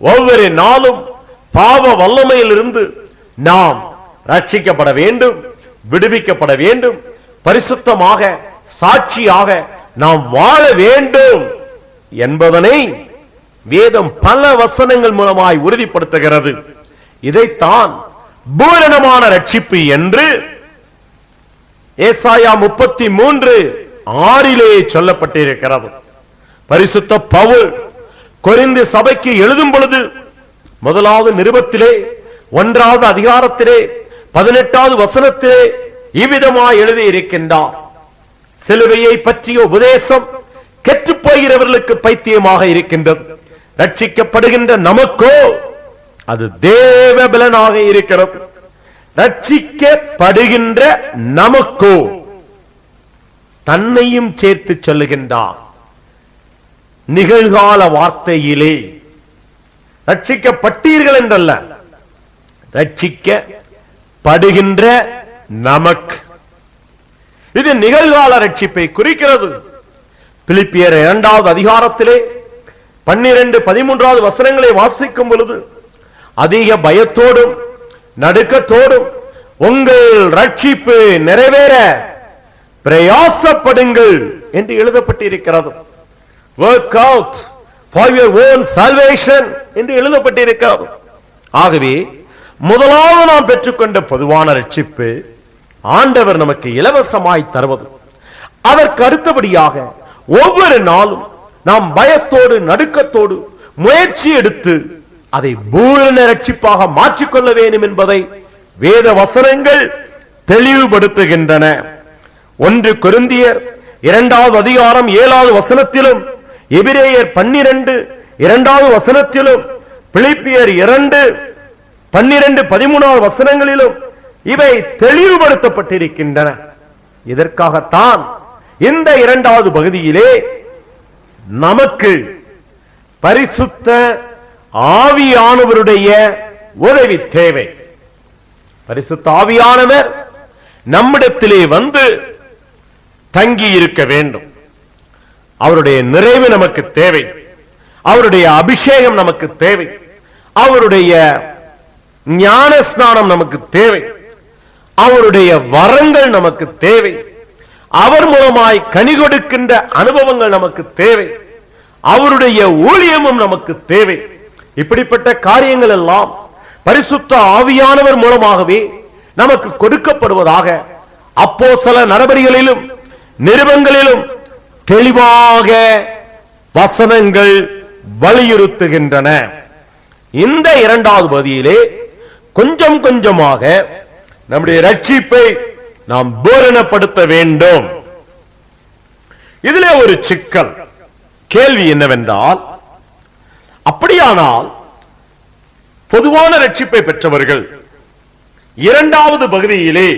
ஒவ்வொரு நாளும் பாவ வல்லமையிலிருந்து நாம் ரட்சிக்கப்பட வேண்டும், விடுவிக்கப்பட வேண்டும், பரிசுத்தமாக சாட்சியாக நாம் வாழ வேண்டும் என்பதனை வேதம் பல வசனங்கள் மூலமாய் உறுதிப்படுத்துகிறது. இதைத்தான் பூரணமான ரட்சிப்பு என்று ஏசாயா 33:6 சொல்லப்பட்டிருக்கிறது. பரிசுத்த பவுல் கொரிந்து சபைக்கு எழுதும் பொழுது 1வது நிருபத்திலே 1வது அதிகாரத்திலே 18வது வசனத்திலே இவ்விதமாய் எழுதி இருக்கின்றார்: சிலுவையை பற்றிய உபதேசம் கெட்டுப் போகிறவர்களுக்கு பைத்தியமாக இருக்கின்றது, ரட்சிக்கப்படுகின்ற நமக்கோ அது தேவ பலனாக இருக்கிறது. ரட்சிக்கப்படுகின்ற நமக்கோ தன்னையும் சேர்த்து சொல்லுகின்றார். நிகழ்கால வார்த்தையிலே ரட்சிக்கப்பட்டீர்கள் என்றல்ல, ரட்சிக்கப்படுகின்ற நமக்கு. இது நிகழ்கால ரட்சிப்பை குறிக்கிறது. பிலிப்பியர் 2வது அதிகாரத்திலே 12-13வது வசனங்களை வாசிக்கும் பொழுது அதிக பயத்தோடும் நடுக்கத்தோடும் உங்கள் ரட்சிப்பு நிறைவேற பிரயாசப்படுங்கள் என்று எழுதப்பட்டிருக்கிறது. Work out for your own salvation என்று எழுதப்பட்டிருக்கிறது. ஆகவே முதலாவது நாம் பெற்றுக்கொண்ட பொதுவான ரட்சிப்பு ஆண்டவர் நமக்கு இலவசமாய் தருவது. அதற்கு அடுத்தபடியாக ஒவ்வொரு நாளும் நாம் பயத்தோடு நடுக்கத்தோடு முயற்சி எடுத்து அதை பூரண ரட்சிப்பாக மாற்றிக்கொள்ள வேண்டும் என்பதை வேத வசனங்கள் தெளிவுபடுத்துகின்றன. 1 கொரிந்தியர் 2வது அதிகாரம் 7வது வசனத்திலும், எபிரேயர் 12:2வது வசனத்திலும், பிலிப்பியர் 2:12-13வது வசனங்களிலும் இவை தெளிவுபடுத்தப்பட்டிருக்கின்றன. இதற்காகத்தான் இந்த 2வது பகுதியிலே நமக்கு பரிசுத்த ஆவியானவருடைய உதவி தேவை. பரிசுத்த ஆவியானவர் நம்மிடத்திலே வந்து தங்கி இருக்க வேண்டும். அவருடைய நிறைவு நமக்கு தேவை. அவருடைய அபிஷேகம் நமக்கு தேவை. அவருடைய ஞான ஸ்நானம் நமக்கு தேவை. அவருடைய வரங்கள் நமக்கு தேவை. அவர் மூலமாய் கனி கொடுக்கின்ற அனுபவங்கள் நமக்கு தேவை. அவருடைய ஊழியமும் நமக்கு தேவை. இப்படிப்பட்ட காரியங்கள் எல்லாம் பரிசுத்த ஆவியானவர் மூலமாகவே நமக்கு கொடுக்கப்படுவதாக அப்போஸ்தல நடபடிகளிலும் நிருபங்களிலும் தெளிவாக வசனங்கள் வலியுறுத்துகின்றன. இந்த இரண்டாவது பகுதியிலே கொஞ்சம் கொஞ்சமாக நம்முடைய ரட்சிப்பை நாம் பூரணப்படுத்த வேண்டும். இதிலே ஒரு சிக்கல் கேள்வி என்னவென்றால், அப்படியானால் பொதுவான ரட்சிப்பை பெற்றவர்கள் இரண்டாவது பகுதியிலே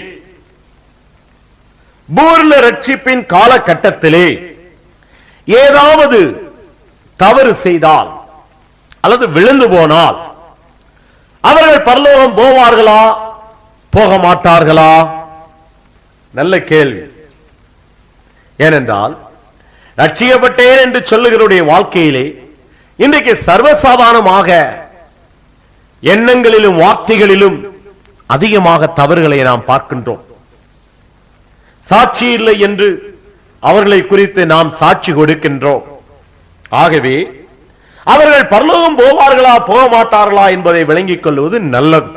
பூர்ண ரட்சிப்பின் காலகட்டத்திலே ஏதாவது தவறு செய்தால் அல்லது விழுந்து போனால் அவர்கள் பரலோகம் போவார்களா போக மாட்டார்களா? நல்ல கேள்வி. ஏனென்றால் ரட்சிக்கப்பட்டேன் என்று சொல்லுகிறவருடைய வாழ்க்கையிலே இன்றைக்கு சர்வசாதாரணமாக எண்ணங்களிலும் வார்த்தைகளிலும் அதிகமாக தவறுகளை நாம் பார்க்கின்றோம். சாட்சி இல்லை என்று அவர்களை குறித்து நாம் சாட்சி கொடுக்கின்றோம். ஆகவே அவர்கள் பரலோகம் போவார்களா போக மாட்டார்களா என்பதை விளங்கிக் கொள்வது நல்லது.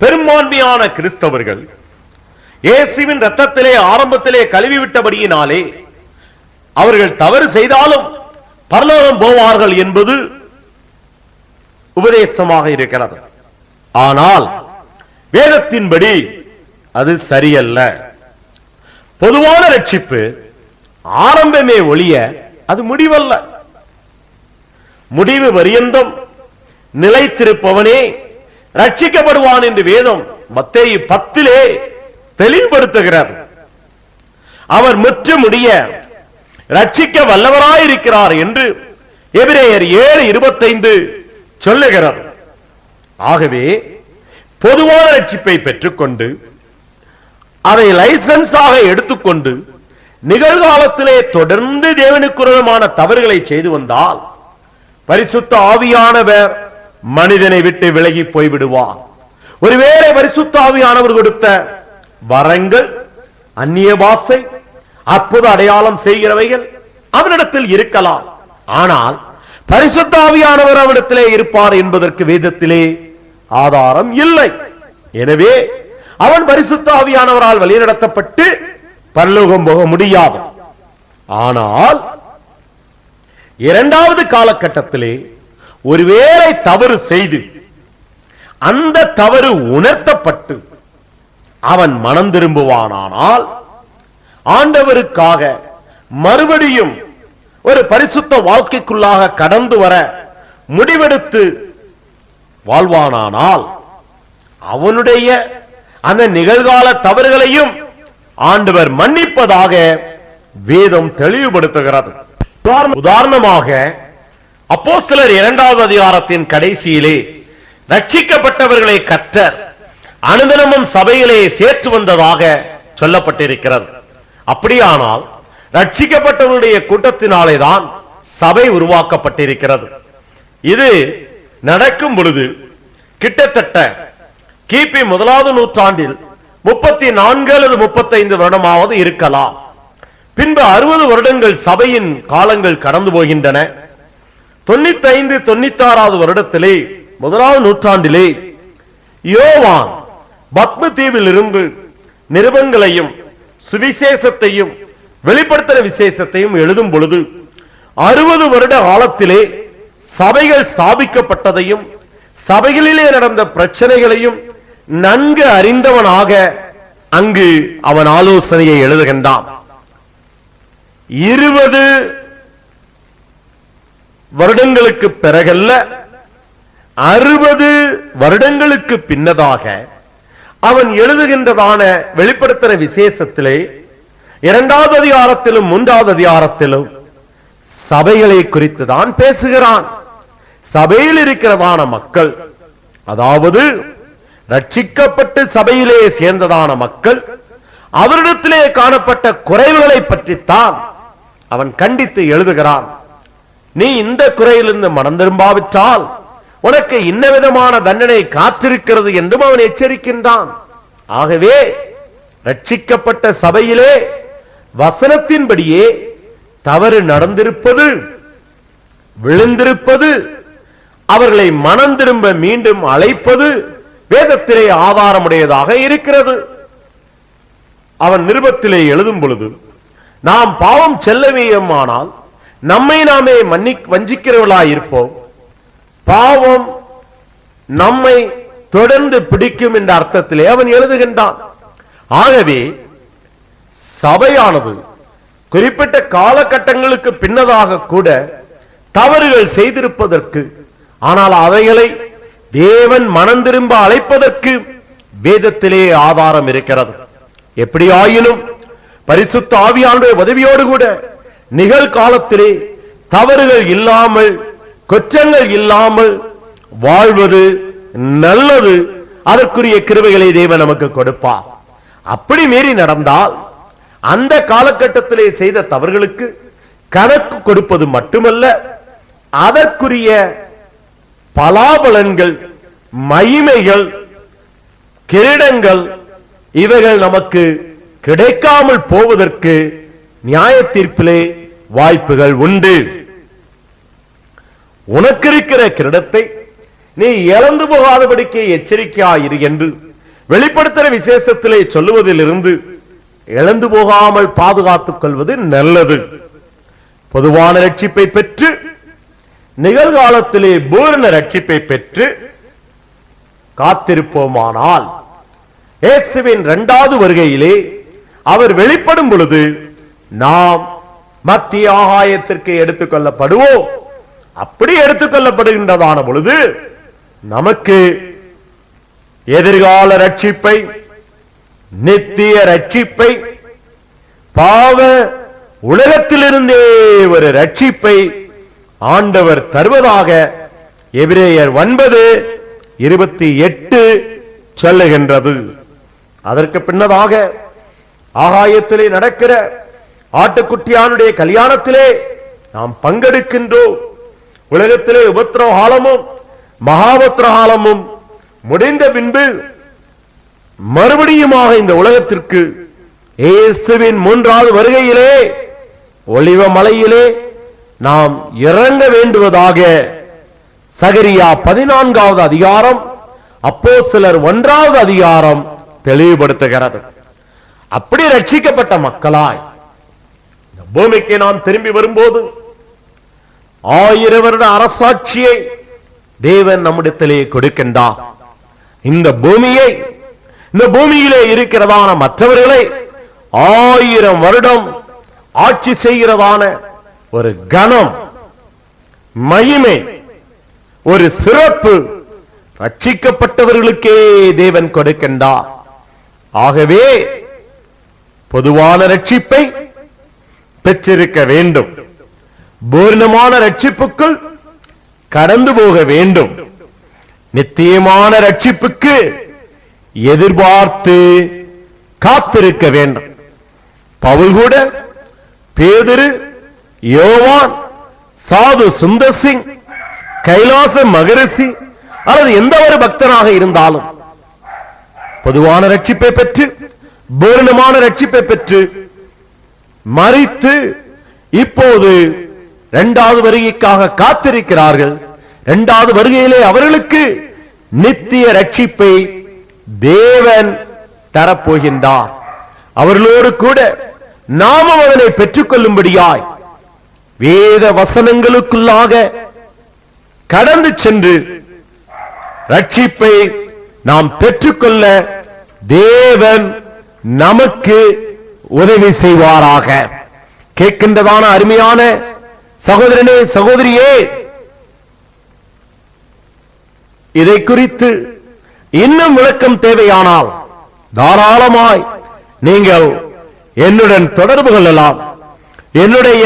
பெரும்பான்மையான கிறிஸ்தவர்கள் இயேசுவின் இரத்தத்திலே ஆரம்பத்திலே கழுவி விட்டபடியினாலே அவர்கள் தவறு செய்தாலும் பரலோகம் போவார்கள் என்பது உபதேசமாக இருக்கிறது. ஆனால் வேதத்தின்படி அது சரியல்ல. பொதுவான ரட்சிப்பு ஆரம்பமே ஒழிய அது முடிவல்ல. முடிவு பரியந்தம் நிலைத்திருப்பவனே ரட்சிக்கப்படுவான் என்று வேதம் மத்தேயு 10 தெளிவுபடுத்துகிறது. அவர் முற்று முடிய ரட்சிக்க வல்லவராயிருக்கிறார் என்று எபிரேயர் 7:25 சொல்லுகிறார். ஆகவே பொதுவான ரட்சிப்பை பெற்றுக்கொண்டு அதை லைசன்ஸாக எடுத்துக்கொண்டு நிகழ்காலத்திலே தொடர்ந்து தேவனுக்குரியமான தவறுகளை செய்து வந்தால் பரிசுத்த ஆவியானவர் மனிதனை விட்டு விலகி போய்விடுவார். ஒருவேளை பரிசுத்த ஆவியானவர் கொடுத்த வரங்கள், அந்நிய பாஷை, அற்புத அடையாளம் செய்கிறவைகள் அவனிடத்தில் இருக்கலாம். ஆனால் பரிசுத்த ஆவியானவர் அவனிடத்திலே இருப்பார் என்பதற்கு வேதத்திலே ஆதாரம் இல்லை. எனவே அவன் பரிசுத்த ஆவியானவரால் வழிநடத்தப்பட்டு பரலோகம் போக முடியாது. ஆனால் இரண்டாவது காலகட்டத்திலே ஒருவேளை தவறு செய்து அந்த தவறு உணர்த்தப்பட்டு அவன் மனம் திரும்புவானானால் ஆண்டவருக்காக மறுபடியும் ஒரு பரிசுத்த வாழ்க்கைக்குள்ளாக கடந்து வர முடிவெடுத்து வாழ்வானானால் அவனுடைய அந்த நிகழ்கால தவறுகளையும் ஆண்டவர் மன்னிப்பதாக வேதம் தெளிவுபடுத்துகிறது. உதாரணமாக அப்போஸ்தலர் 2வது அதிகாரத்தின் கடைசியிலே ரட்சிக்கப்பட்டவர்களை கர்த்தர் அனுதினமும் சபையிலே சேர்த்து வந்ததாக சொல்லப்பட்டிருக்கிறது. அப்படியானால் ரட்சிக்கப்பட்டவருடைய கூட்டத்தினாலே தான் சபை உருவாக்கப்பட்டிருக்கிறது. இது நடக்கும் பொழுது கிட்டத்தட்ட கிபி 1வது நூற்றாண்டில் 34 அல்லது 35 வருடமாவது இருக்கலாம். பின்பு 60 வருடங்கள் சபையின் காலங்கள் கடந்து போகின்றன. 95 96வது வருடத்திலே 1வது நூற்றாண்டிலே யோவான் பத்ம தீவில் இருந்து நிருபங்களையும் சுவிசேஷத்தையும் வெளிப்படுத்தின விசேஷத்தையும் எழுதும் பொழுது 60 வருட காலத்திலே சபைகள் ஸ்தாபிக்கப்பட்டதையும் சபைகளிலே நடந்த பிரச்சனைகளையும் நன்கு அறிந்தவனாக அங்கு அவன் ஆலோசனையை எழுதுகின்றான். 20 வருடங்களுக்கு பிறகல்ல, 60 வருடங்களுக்கு பின்னதாக அவன் எழுதுகின்றதான வெளிப்படுத்தின விசேஷத்திலே 2வது அதிகாரத்திலும் 3வது அதிகாரத்திலும் சபைகளை குறித்து தான் பேசுகிறான். சபையில் இருக்கிறதான மக்கள், அதாவது ரட்சிக்கப்பட்டு சபையிலே சேர்ந்ததான மக்கள், அவரிடத்திலே காணப்பட்ட குறைவுகளை பற்றித்தான் அவன் கண்டித்து எழுதுகிறான். நீ இந்த குறையிலிருந்து மனம் திரும்பாவிட்டால் உனக்கு இன்ன விதமான தண்டனை காத்திருக்கிறது என்றும் அவன் எச்சரிக்கின்றான். ஆகவே ரட்சிக்கப்பட்ட சபையிலே வசனத்தின்படியே தவறு நடந்திருப்பது, விழுந்திருப்பது, அவர்களை மனம் திரும்ப மீண்டும் அழைப்பது, வேதத்திலே ஆதாரமுடையதாக இருக்கிறது. அவன் நிருபத்திலே எழுதும் பொழுது, நாம் பாவம் செல்லவேயுமானால் நம்மை நாமே வஞ்சிக்கிறவர்களாய் இருப்போம், பாவம் நம்மை தொடர்ந்து பிடிக்கும் என்ற அர்த்தத்திலே அவன் எழுதுகின்றான். ஆகவே சபையானது குறிப்பிட்ட காலகட்டங்களுக்கு பின்னதாக கூட தவறுகள் செய்திருப்பதற்கு, ஆனால் அவைகளை தேவன் மனம் திரும்ப அழைப்பதற்கு வேதத்திலே ஆதாரம் இருக்கிறது. எப்படி ஆயினும் பரிசுத்த ஆவியானுடைய உதவியோடு கூட நிகழ்காலத்திலே தவறுகள் இல்லாமல், குற்றங்கள் இல்லாமல் வாழ்வது நல்லது. அதற்குரிய கிருபைகளை தேவன் நமக்கு கொடுப்பார். அப்படி மீறி நடந்தால் அந்த காலகட்டத்திலே செய்த தவறுகளுக்கு கணக்கு கொடுப்பது மட்டுமல்ல, அதற்குரிய பலாபலன்கள், மகிமைகள், கிரீடங்கள் இவைகள் நமக்கு கிடைக்காமல் போவதற்கு நியாய தீர்ப்பிலே வாய்ப்புகள் உண்டு. உனக்கு இருக்கிற கிரீடத்தை நீ இழந்து போகாதபடிக்கு எச்சரிக்கையாயிரு என்று வெளிப்படுத்துகிற விசேஷத்திலே சொல்லுவதிலிருந்து இழந்து போகாமல் பாதுகாத்துக் கொள்வது நல்லது. பொதுவான ரட்சிப்பை பெற்று நிகழ்காலத்திலே பூரண ரட்சிப்பை பெற்று காத்திருப்போமானால் இயேசுவின் இரண்டாவது வருகையிலே அவர் வெளிப்படும் பொழுது நாம் மத்திய ஆகாயத்திற்கு எடுத்துக் கொள்ளப்படுவோம். அப்படி எடுத்துக் கொள்ளப்படுகின்றதான பொழுது நமக்கு எதிர்கால ரட்சிப்பை, நித்திய ரட்சிப்பை, பாவ உலகத்திலிருந்தே ஒரு ரட்சிப்பை ஆண்டவர் தருவதாக எபிரேயர் 9:28 சொல்லுகின்றது. அதற்கு பின்னதாக ஆகாயத்திலே நடக்கிற ஆட்டுக்குட்டியானுடைய கல்யாணத்திலே நாம் பங்கெடுக்கின்றோம். உலகத்திலே உபத்திரவ காலமும் மகாபத்திர காலமும் முடிந்த பின்பு மறுபடியுமாக இந்த உலகத்திற்கு இயேசுவின் மூன்றாவது வருகையிலே ஒலிவ மலையிலே நாம் இறங்க வேண்டுவதாக சகரியா 14வது அதிகாரம், அப்போஸ்தலர் 1வது அதிகாரம் தெளிவுபடுத்துகிறது. அப்படி ரட்சிக்கப்பட்ட மக்களாய் பூமிக்கு நாம் திரும்பி வரும்போது 1000 வருட அரசாட்சியை தேவன் நம்மிடத்திலே கொடுக்கின்றார். இந்த பூமியை, இந்த பூமியிலே இருக்கிறதான மற்றவர்களை 1000 வருடம் ஆட்சி செய்கிறதான ஒரு கணம், மகிமை, ஒரு சிறப்பு ரட்சிக்கப்பட்டவர்களுக்கே தேவன் கொடுக்கின்றார். ஆகவே பொதுவான ரட்சிப்பை பெற்றிருக்க வேண்டும். பூர்ணமான ரட்சிப்புக்குள் கடந்து போக வேண்டும். நித்தியமான ரட்சிப்புக்கு எதிர்பார்த்து காத்திருக்க வேண்டும். பவுல் கூட, பேதுரு, யோவான், சாது சுந்தர் சிங், கைலாச மகரிஷி அல்லது எந்த ஒரு பக்தனாக இருந்தாலும் பொதுவான ரட்சிப்பை பெற்று, பூரணமான ரட்சிப்பை பெற்று மரித்து இப்போது இரண்டாவது வருகைக்காக காத்திருக்கிறார்கள். இரண்டாவது வருகையிலே அவர்களுக்கு நித்திய ரட்சிப்பை தேவன் தரப்போகின்றார். அவர்களோடு கூட நாமும் அதனை பெற்றுக் கொள்ளும்படியாய் வேத வசனங்களுக்குள்ளாக கடந்து சென்று ரட்சிப்பை நாம் பெற்றுக்கொள்ள தேவன் நமக்கு உதவி செய்வாராக. கேட்கின்றதான அருமையான சகோதரனே, சகோதரியே, இதை குறித்து இன்னும் விளக்கம் தேவையானால் தாராளமாய் நீங்கள் என்னுடன் தொடர்பு கொள்ளலாம். என்னுடைய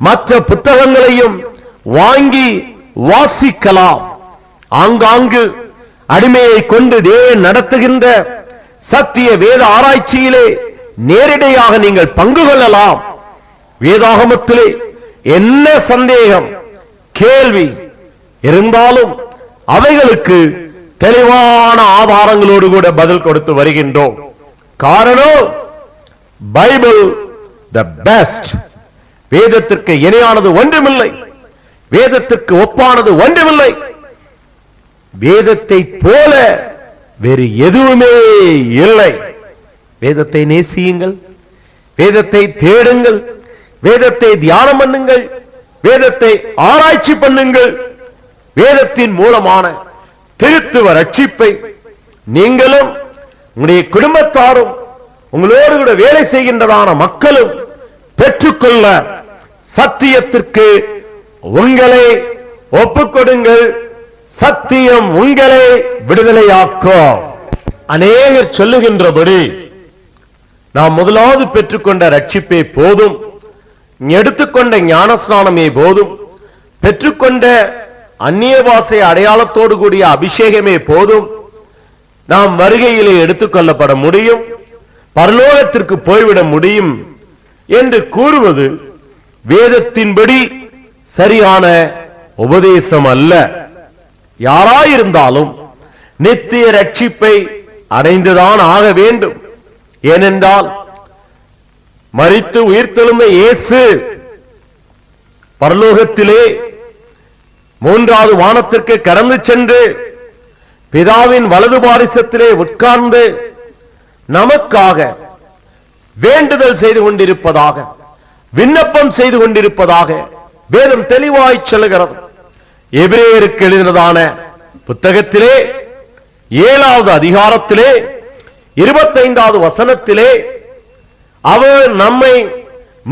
மற்ற புத்தகங்களையும் வாங்கி வாசிக்கலாம். ஆங்காங்கு அடிமையை கொண்டு தேவன் நடத்துகின்ற சத்திய வேத ஆராய்ச்சியிலே நேரடியாக நீங்கள் பங்கு கொள்ளலாம். வேதாகமத்திலே என்ன சந்தேகம், கேள்வி இருந்தாலும் அவைகளுக்கு தெளிவான ஆதாரங்களோடு கூட பதில் கொடுத்து வருகின்றோம். காரணம், பைபிள் தி பெஸ்ட். வேதத்திற்கு இணையானது ஒன்றுமில்லை, வேதத்திற்கு ஒப்பானது ஒன்றுமில்லை. வேதத்தை போல வேறு எதுவுமே இல்லை. வேதத்தை நேசியுங்கள், வேதத்தை தேடுங்கள், வேதத்தை தியானம் பண்ணுங்கள், வேதத்தை ஆராய்ச்சி பண்ணுங்கள். வேதத்தின் மூலமான திருத்துவ ரட்சிப்பை நீங்களும் உங்களுடைய குடும்பத்தாரும் உங்களோடு கூட வேலை செய்கின்றதான மக்களும் பெற்றுக்கொள்ள சத்தியத்திற்கு உங்களை ஒப்புக்கொடுங்கள். சத்தியம் உங்களை விடுதலையாக்கும். அநேகர் சொல்லுகின்றபடி நாம் முதலாவது பெற்றுக்கொண்ட ரட்சிப்பே போதும், எடுத்துக்கொண்ட ஞானஸ்நானமே போதும், பெற்றுக்கொண்ட அந்நிய பாஷை அடையாளத்தோடு கூடிய அபிஷேகமே போதும், நாம் வருகையிலே எடுத்துக்கொள்ளப்பட முடியும், பரலோகத்திற்கு போய்விட முடியும் என்று கூறுவது வேதத்தின்படி சரியான உபதேசம் அல்ல. யாராயிருந்தாலும் நித்திய ரட்சிப்பை அடைந்துதான் ஆக வேண்டும். ஏனென்றால் மரித்து உயிர்த்தெழுந்த இயேசு பரலோகத்திலே மூன்றாவது வானத்திற்கு கடந்து சென்று பிதாவின் வலது பாரிசத்திலே உட்கார்ந்து நமக்காக வேண்டுதல் செய்து கொண்டிருப்பதாக, விண்ணப்பம் செய்து கொண்டிருப்பதாக வேதம் தெளிவாய் சொல்லுகிறது. எபிரேயருக்கு எழுதினதான புத்தகத்திலே 7வது அதிகாரத்திலே 25வது வசனத்திலே அவர் நம்மை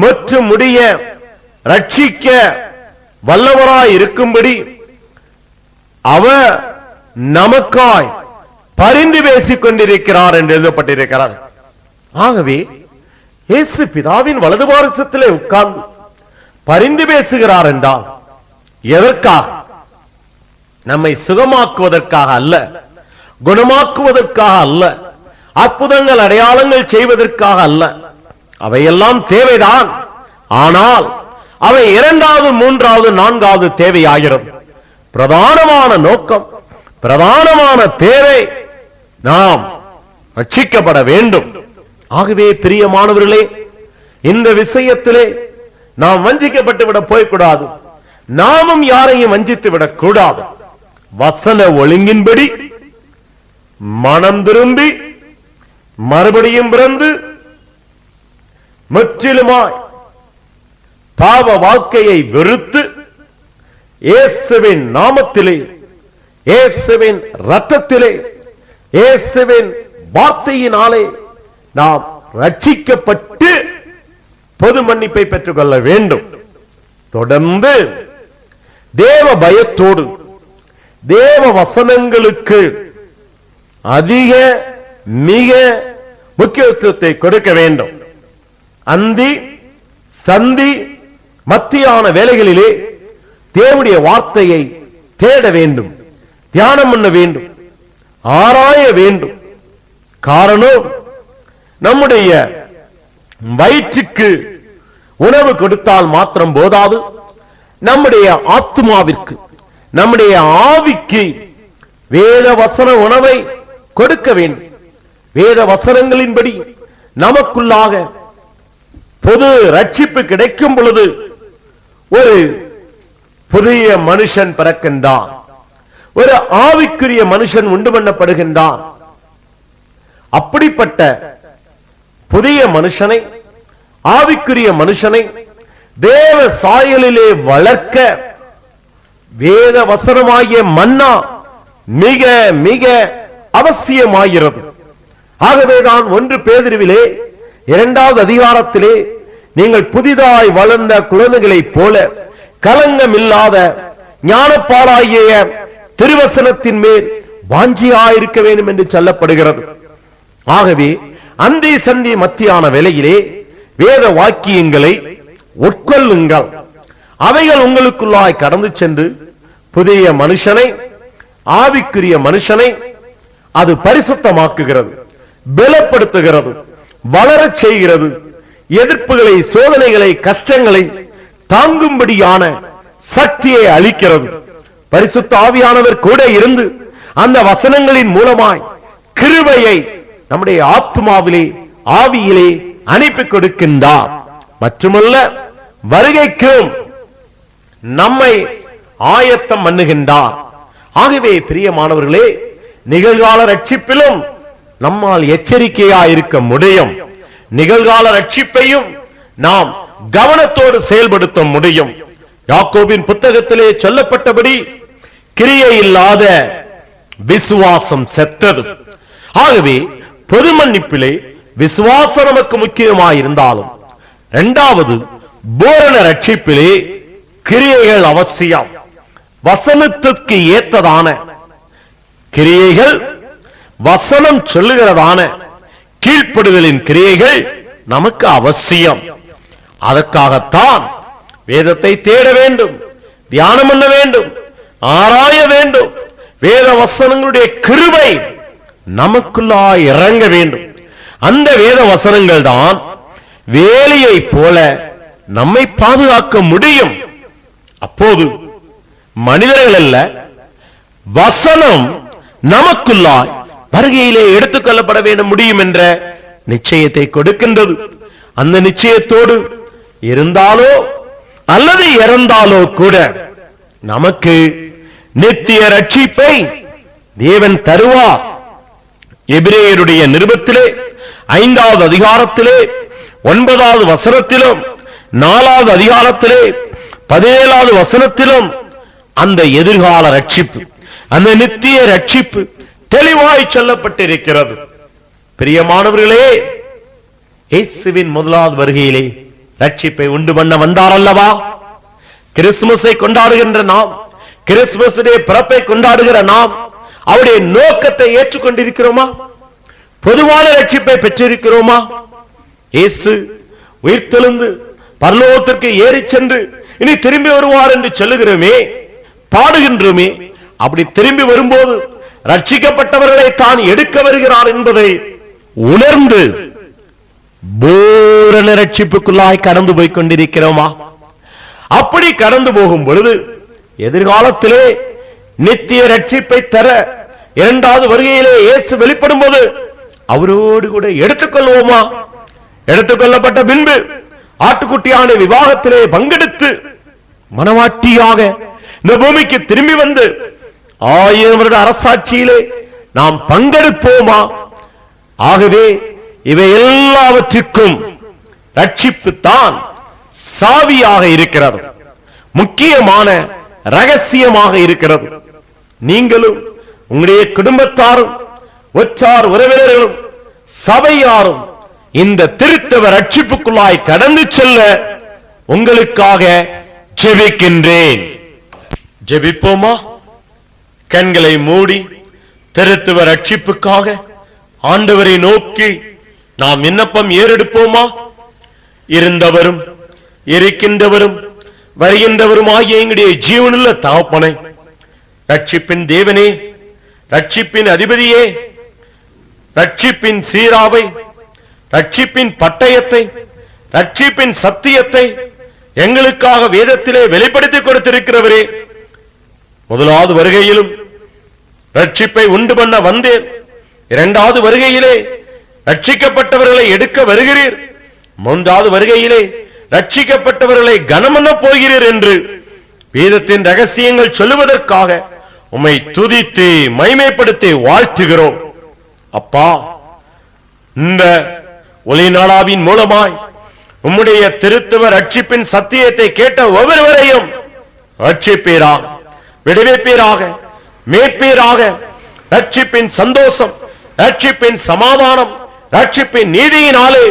முற்றும் முடிய ரட்சிக்க வல்லவராய் இருக்கும்படி அவர் நமக்காய் பரிந்து பேசிக் கொண்டிருக்கிறார் என்று எழுதப்பட்டிருக்கிறது. ஆகவே இயேசு பிதாவின் வலது பாரிசத்திலே உட்கார்ந்து பரிந்து பேசுகிறார் என்றால் எதற்காக? நம்மை சுகமாக்குவதற்காக அல்ல, குணமாக்குவதற்காக அல்ல, அற்புதங்கள் அடையாளங்கள் செய்வதற்காக அல்ல. அவையெல்லாம் தேவைதான். ஆனால் அவை 2வது 3வது 4வது தேவையாகிறது. பிரதானமான நோக்கம், பிரதானமான தேவை நாம் ரட்சிக்கப்பட வேண்டும். ஆகவே பிரியமானவர்களே, இந்த விஷயத்திலே நாம் வஞ்சிக்கப்பட்டு விட போய்க்கூடாது. நாமும் யாரையும் வஞ்சித்து விடக் கூடாது. வசன ஒழுங்கின்படி மனம் திரும்பி மறுபடியும் பிறந்து முற்றிலுமாய் பாவ வாழ்க்கையை வெறுத்து இயேசுவின் நாமத்திலே, இயேசுவின் இரத்தத்திலே, இயேசுவின் வார்த்தையினாலே நாம் ரட்சிக்கப்பட்டு பொது மன்னிப்பை பெற்றுக் கொள்ள வேண்டும். தொடர்ந்து தேவ பயத்தோடு தேவ வசனங்களுக்கு அதிக மிக முக்கியத்துவத்தை கொடுக்க வேண்டும். அந்தி சந்தி மத்தியான வேளைகளிலே தேவனுடைய வார்த்தையை தேட வேண்டும், தியானம் பண்ண வேண்டும், ஆராய வேண்டும். காரணம், நம்முடைய வயிற்றுக்கு உணவு கொடுத்தால் மாத்திரம் போதாது, நம்முடைய ஆத்மாவிற்கு, நம்முடைய ஆவிக்கு வேத வசன உணவை கொடுக்க வேண்டும். வேத வசனங்களின்படி நமக்குள்ளாக பொது ரட்சிப்பு கிடைக்கும் பொழுது ஒரு புதிய மனுஷன் பிறக்கின்றான், ஒரு ஆவிக்குரிய மனுஷன் உண்டு பண்ணப்படுகின்றான். அப்படிப்பட்ட புதிய மனுஷனை, ஆவிக்குரிய மனுஷனை தேவ சாயலிலே வளர்க்க வேத வசனமாகிய மன்னா மிக மிக அவசியமாகிறது. ஆகவேதான் 1 பேதுருவிலே 2வது அதிகாரத்திலே நீங்கள் புதிதாய் வளர்ந்த குழந்தைகளைப் போல கலங்கம் இல்லாத ஞானப்பாலாகிய திருவசனத்தின் மேல் வாஞ்சியாயிருக்க வேண்டும் என்று சொல்லப்படுகிறது. ஆகவே அந்தி சந்தி மத்தியான வேளையிலே வேத வாக்கியங்களை உட்கொள்ளுங்கள். அவைகள் உங்களுக்குள்ளாய் கடந்து சென்று புதிய மனுஷனை, ஆவிக்குரிய மனுஷனை அது பரிசுத்தமாக்குகிறது, பலப்படுத்துகிறது, வளரச் செய்கிறது. எதிர்ப்புகளை, சோதனைகளை, கஷ்டங்களை தாங்கும்படியான சக்தியை அளிக்கிறது. பரிசுத்த ஆவியானவர் கூட இருந்து அந்த வசனங்களின் மூலமாய் கிருபையை நம்முடைய ஆத்மாவிலே, ஆவியிலே அனுப்பி கொடுக்கின்றார். மட்டுமல்ல, வருகைக்கும் நம்மை ஆயத்தம் பண்ணுகின்றார். ஆகவே பிரியமானவர்களே, நிகழ்கால ரட்சிப்பிலும் நம்மால் எச்சரிக்கையா இருக்க முடியும். நிகழ்கால ரட்சிப்பையும் நாம் கவனத்தோடு செயல்படுத்த முடியும். யாக்கோபின் புத்தகத்திலே சொல்லப்பட்டபடி கிரியை இல்லாத விசுவாசம் செத்தது. ஆகவே பொது மன்னிப்பிலே விசுவாசம் நமக்கு முக்கியமாயிருந்தாலும், இரண்டாவது பூரண ரட்சிப்பிலே கிரியைகள் அவசியம். வசனத்திற்கு ஏற்றதான கிரியைகள், வசனம் சொல்லுகிறதான கீழ்ப்படுதலின் கிரியைகள் நமக்கு அவசியம். அதற்காகத்தான் வேதத்தை தேட வேண்டும், தியானம் பண்ண வேண்டும், ஆராய வேண்டும். வேத வசனங்களுடைய கிருபை நமக்குள்ளா இறங்க வேண்டும். அந்த வேத வசனங்கள் தான் வேலியை போல நம்மை பாதுகாக்க முடியும். அப்போது மனிதர்கள் அல்ல, வசனம் நமக்குள்ளாய் வருகையிலே எடுத்துக்கொள்ளப்பட வேண்டும் முடியும் என்ற நிச்சயத்தை கொடுக்கின்றது. அந்த நிச்சயத்தோடு இருந்தாலோ அல்லது இறந்தாலோ கூட நமக்கு நித்திய ரட்சிப்பை தேவன் தருவார். எபிரேயருடைய நிருபத்திலே 5வது அதிகாரத்திலே 9வது வசனத்திலும் 4வது அதிகாரத்திலே 17வது வசனத்திலும் அந்த எதிர்கால ரட்சிப்பு, அந்த நித்திய ரட்சிப்பு தெளிவாய் சொல்லப்பட்டிருக்கிறது. பிரியமானவர்களே, இயேசுவின் முதலாவது வருகையிலே ரட்சிப்பை உண்டு பண்ண வந்தார் அல்லவா? கிறிஸ்துமஸை கொண்டாடுகின்ற நாம், கிறிஸ்துமஸ் பிறப்பை கொண்டாடுகிற நாம் அவருடைய நோக்கத்தை ஏற்றுக்கொண்டிருக்கிறோமா? பொதுவான ரட்சிப்பை பெற்றிருக்கிறோமா? இயேசு உயிர்த்தெழுந்து பரலோகத்திற்கு ஏறி சென்று இனி திரும்பி வருவார் என்று சொல்லுகிறோமே, பாடுகின்றோமே. அப்படி திரும்பி வரும்போது ரட்சிக்கப்பட்டவர்களை தான் எடுக்க வருகிறார் என்பதை உணர்ந்து பூரண ரட்சிப்புக்குள்ளாய் கடந்து போய் கொண்டிருக்கிறோமா? அப்படி கடந்து போகும் பொழுது எதிர்காலத்திலே நித்திய ரட்சிப்பை தர இரண்டாவது வருகையிலே இயேசு வெளிப்படும் போது அவரோடு கூட எடுத்துக்கொள்வோமா? எடுத்துக்கொள்ளப்பட்ட பின்பு ஆட்டுக்குட்டியான விவாகத்திலே பங்கெடுத்து மனவாட்டியாக இந்த பூமிக்கு திரும்பி வந்து 1000 வருட அரசாட்சியிலே நாம் பங்கெடுப்போமா? ஆகவே இவை எல்லாவற்றுக்கும் ரட்சிப்பு தான் சாவியாக இருக்கிறது, முக்கியமான ரகசியமாக இருக்கிறது. நீங்களும் உங்களுடைய குடும்பத்தாரும் ஒற்றார் உறவினர்களும் சபையாரும் இந்த திருத்தவ ரட்சிப்புக்குள்ளாய் கடந்து செல்ல உங்களுக்காக ஜெபிக்கின்றேன். ஜெபிப்போமா? கண்களை மூடி திருத்துவ ரட்சிப்புக்காக ஆண்டவரை நோக்கி நாம் விண்ணப்பம் ஏறெடுப்போமா? இருந்தவரும் இருக்கின்றவரும் வருகின்றவரும் ஆகிய எங்களுடைய ஜீவனுள்ள தகப்பனே, ரட்சிப்பின் தேவனே, ரட்சிப்பின் அதிபதியே, ரட்சிப்பின் சீராவை, ரட்சிப்பின் பட்டயத்தை, ரட்சிப்பின் சத்தியத்தை எங்களுக்காக வேதத்திலே வெளிப்படுத்தி கொடுத்திருக்கிறவரே, முதலாவது வருகையிலும் ரட்சிப்பை உண்டு பண்ண வந்தேன், இரண்டாவது வருகையிலே ரட்சிக்கப்பட்டவர்களை எடுக்க வருகிறீர், மூன்றாவது வருகையிலே ரட்சிக்கப்பட்டவர்களை கனமண்ண போகிறீர் என்று வேதத்தின் ரகசியங்கள் சொல்லுவதற்காக உம்மை துதித்து மகிமைப்படுத்தி வாழ்த்துகிறோம். அப்பா, இந்த ஒளிநாடாவின் மூலமாய் உம்முடைய திருத்துவ ரட்சிப்பின் சத்தியத்தை கேட்ட ஒவ்வொருவரையும் ரட்சிப்பீராக, விடுவிப்பீராக, மீட்பீராக. ரட்சிப்பின் சந்தோஷம், ரட்சிப்பின் சமாதானம், ரட்சிப்பின் நீதியினாலே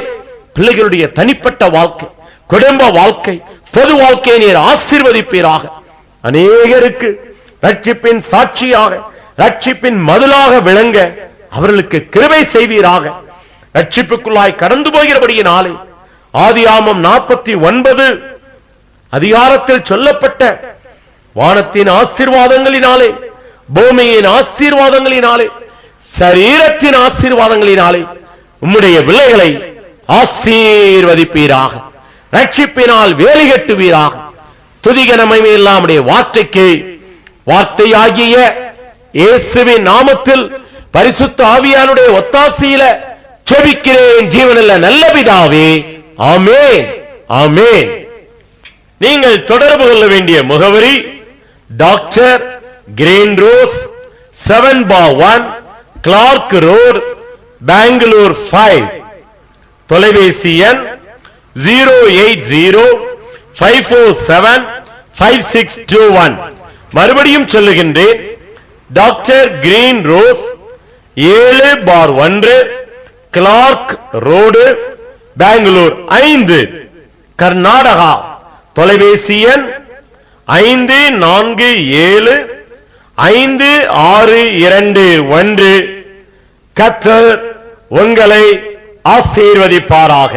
பிள்ளைகளுடைய தனிப்பட்ட வாழ்க்கை, குடும்ப வாழ்க்கை, பொது வாழ்க்கையை நீர் ஆசீர்வதிப்பீராக. அநேகருக்கு ரட்சிப்பின் சாட்சியாக, ரட்சிப்பின் மதிலாக விளங்க அவர்களுக்கு கிருபை செய்வீராக. ரட்சிப்புக்குள்ளாய் கடந்து போகிறபடியினாலே ஆதியாகமம் 49 அதிகாரத்தில் சொல்லப்பட்ட வானத்தின் ஆசீர்வாதங்களினாலே, பூமியின் ஆசீர்வாதங்களினாலே, சரீரத்தின் ஆசீர்வாதங்களினாலே உம்முடைய பிள்ளைகளை ஆசீர்வதிப்பீராக. ரட்சிப்பினால் வேலி கட்டுவீராக. துதிகனமே இல்லாமுடைய வார்த்தைக்கு வார்த்தையாகிய இயேசுவின் நாமத்தில் பரிசுத்த ஆவியானுடைய ஒத்தாசையில ஜெபிக்கிறேன் ஜீவனுள்ள நல்ல பிதாவே, ஆமென், ஆமென். நீங்கள் தொடர்பு கொள்ள வேண்டிய முகவரி doctor green rose 7/1 Clarke road, Bangalore 5. தொலைபேசி எண் 08054755621. மறுபடியும் சொல்லுகின்றேன். Doctor green rose 7/1, Clarke road, Bangalore 5, Karnataka. தொலைபேசி எண் 547561. கர்த்தர் உங்களை ஆசீர்வதிப்பாராக.